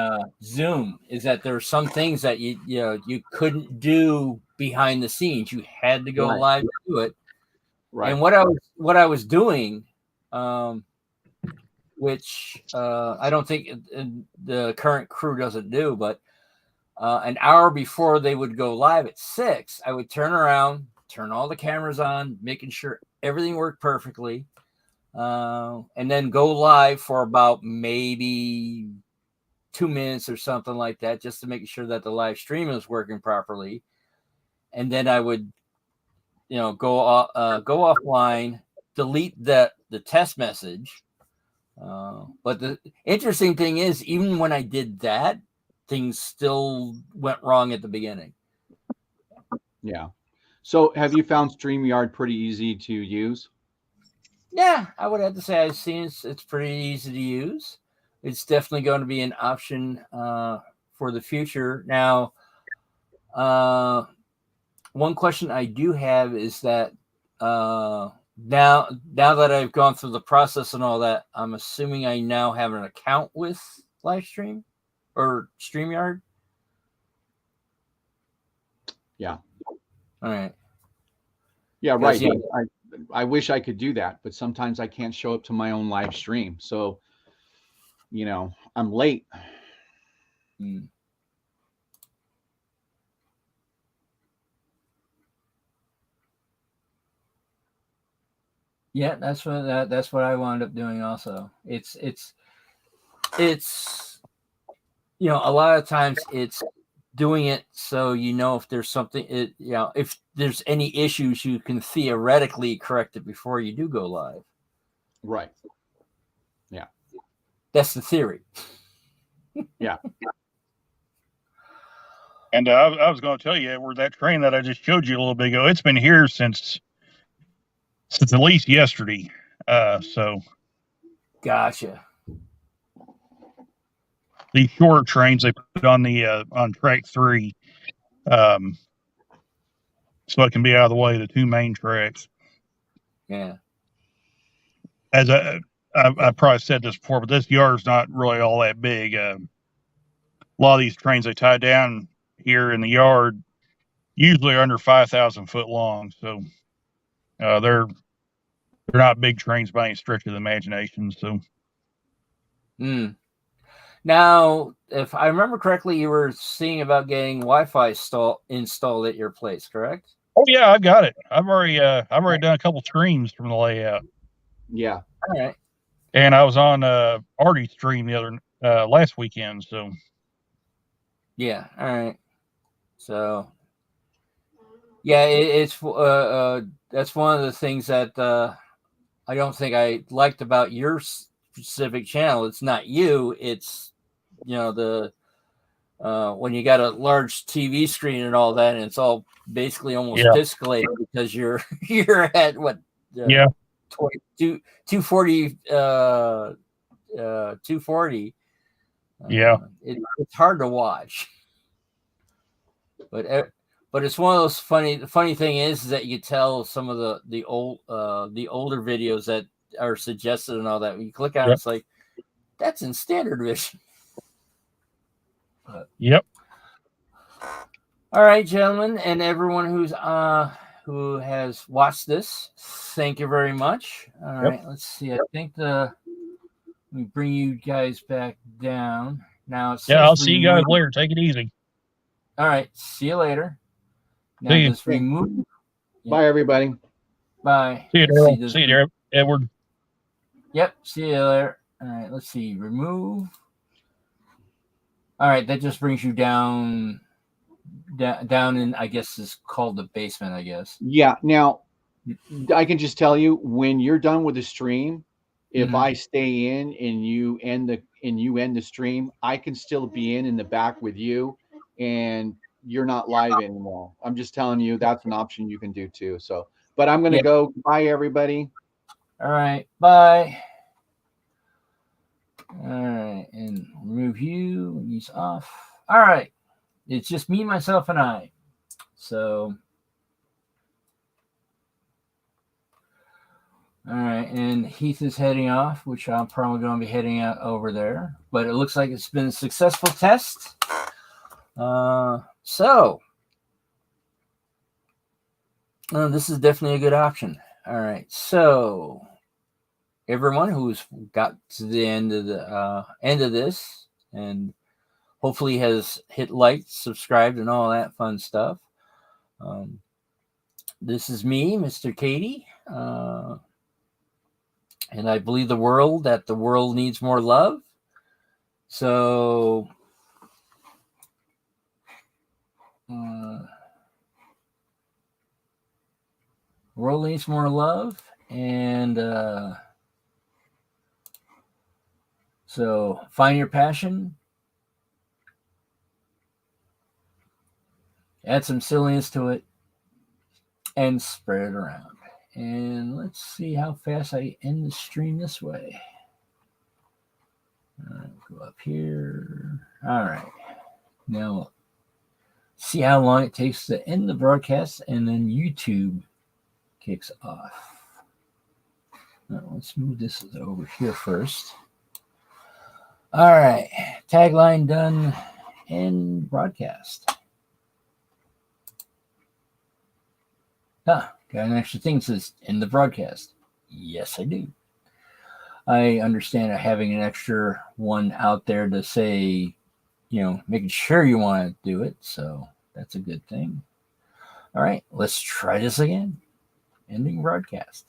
S1: Zoom, is that there are some things that you couldn't do behind the scenes. You had to go
S2: Right.
S1: live to do it.
S2: Right.
S1: And what I was doing, which I don't think the current crew doesn't do, but an hour before they would go live at 6, I would turn around, turn all the cameras on, making sure everything worked perfectly, and then go live for about maybe 2 minutes or something like that, just to make sure that the live stream is working properly. And then I would, go offline, delete the test message. But the interesting thing is, even when I did that, things still went wrong at the beginning.
S2: Yeah. So have you found StreamYard pretty easy to use?
S1: Yeah, I would have to say I've seen it's pretty easy to use. It's definitely going to be an option for the future. Now, one question I do have is that now that I've gone through the process and all that, I'm assuming I now have an account with Livestream or Streamyard.
S2: Yeah.
S1: All right.
S2: Yeah, right.
S1: Yeah.
S2: I wish I could do that, but sometimes I can't show up to my own live stream. So, I'm late.
S1: Hmm. Yeah, that's what I wound up doing also. It's a lot of times it's doing it so if there's something, if there's any issues, you can theoretically correct it before you do go live.
S2: Right. Yeah.
S1: That's the theory.
S2: Yeah.
S3: And I was going to tell you, where that train that I just showed you a little bit ago, it's been here since at least yesterday. So
S1: Gotcha.
S3: these short trains they put on the on track 3, so it can be out of the way of the 2 main tracks.
S1: Yeah.
S3: As I probably said this before, but this yard's not really all that big. A lot of these trains they tie down here in the yard usually are under 5,000 foot long, so they're not big trains by any stretch of the imagination. So,
S1: Now, if I remember correctly, you were seeing about getting Wi-Fi installed at your place, correct?
S3: oh yeah, I've got it. I've already done a couple screens from the layout.
S2: Yeah.
S1: All right.
S3: And I was on Artie's stream the other last weekend. So
S1: Yeah. All right. So, yeah, it's that's one of the things that I don't think I liked about your specific channel. It's not you. It's the when you got a large TV screen and all that, and it's all basically almost pixelated because you're at what?
S3: Yeah.
S1: 240. 240.
S3: Yeah.
S1: It's hard to watch. But it's one of those funny. The funny thing is that you tell some of the older videos that are suggested and all that. When you click on it, it's like that's in standard vision. But,
S3: yep.
S1: All right, gentlemen, and everyone who has watched this, thank you very much. All right, let's see. I think let me bring you guys back down now.
S3: I'll see you guys later. Take it easy.
S1: All right, see you later. Now just remove.
S2: Bye, everybody.
S1: Bye.
S3: See you, Daryl. See you, Edward.
S1: Yep. See you later. All right. Let's see. Remove. All right. That just brings you down in, I guess, is called the basement, I guess.
S2: Yeah. Now, I can just tell you, when you're done with the stream, if I stay in and you end the stream, I can still be in the back with you, and you're not live anymore. I'm just telling you, that's an option you can do too. So, but I'm going to go. Bye, everybody.
S1: All right. Bye. All right. And remove you. He's off. All right. It's just me, myself, and I. So All right, and Heath is heading off, which I'm probably going to be heading out over there. But it looks like it's been a successful test. So this is definitely a good option. All right, so everyone who's got to the end of this and hopefully has hit like, subscribed, and all that fun stuff. This is me, Mr. Katie. And I believe the world needs more love. So world needs more love. And so find your passion. Add some silliness to it. And spread it around. And let's see how fast I end the stream this way. Go up here. All right. Now, see how long it takes to end the broadcast, and then YouTube kicks off. Now, let's move this over here first. All right. Tagline done. End broadcast. Got an extra thing that says end the broadcast. Yes, I do. I understand having an extra one out there to say, making sure you want to do it. So that's a good thing. All right, let's try this again. Ending broadcast.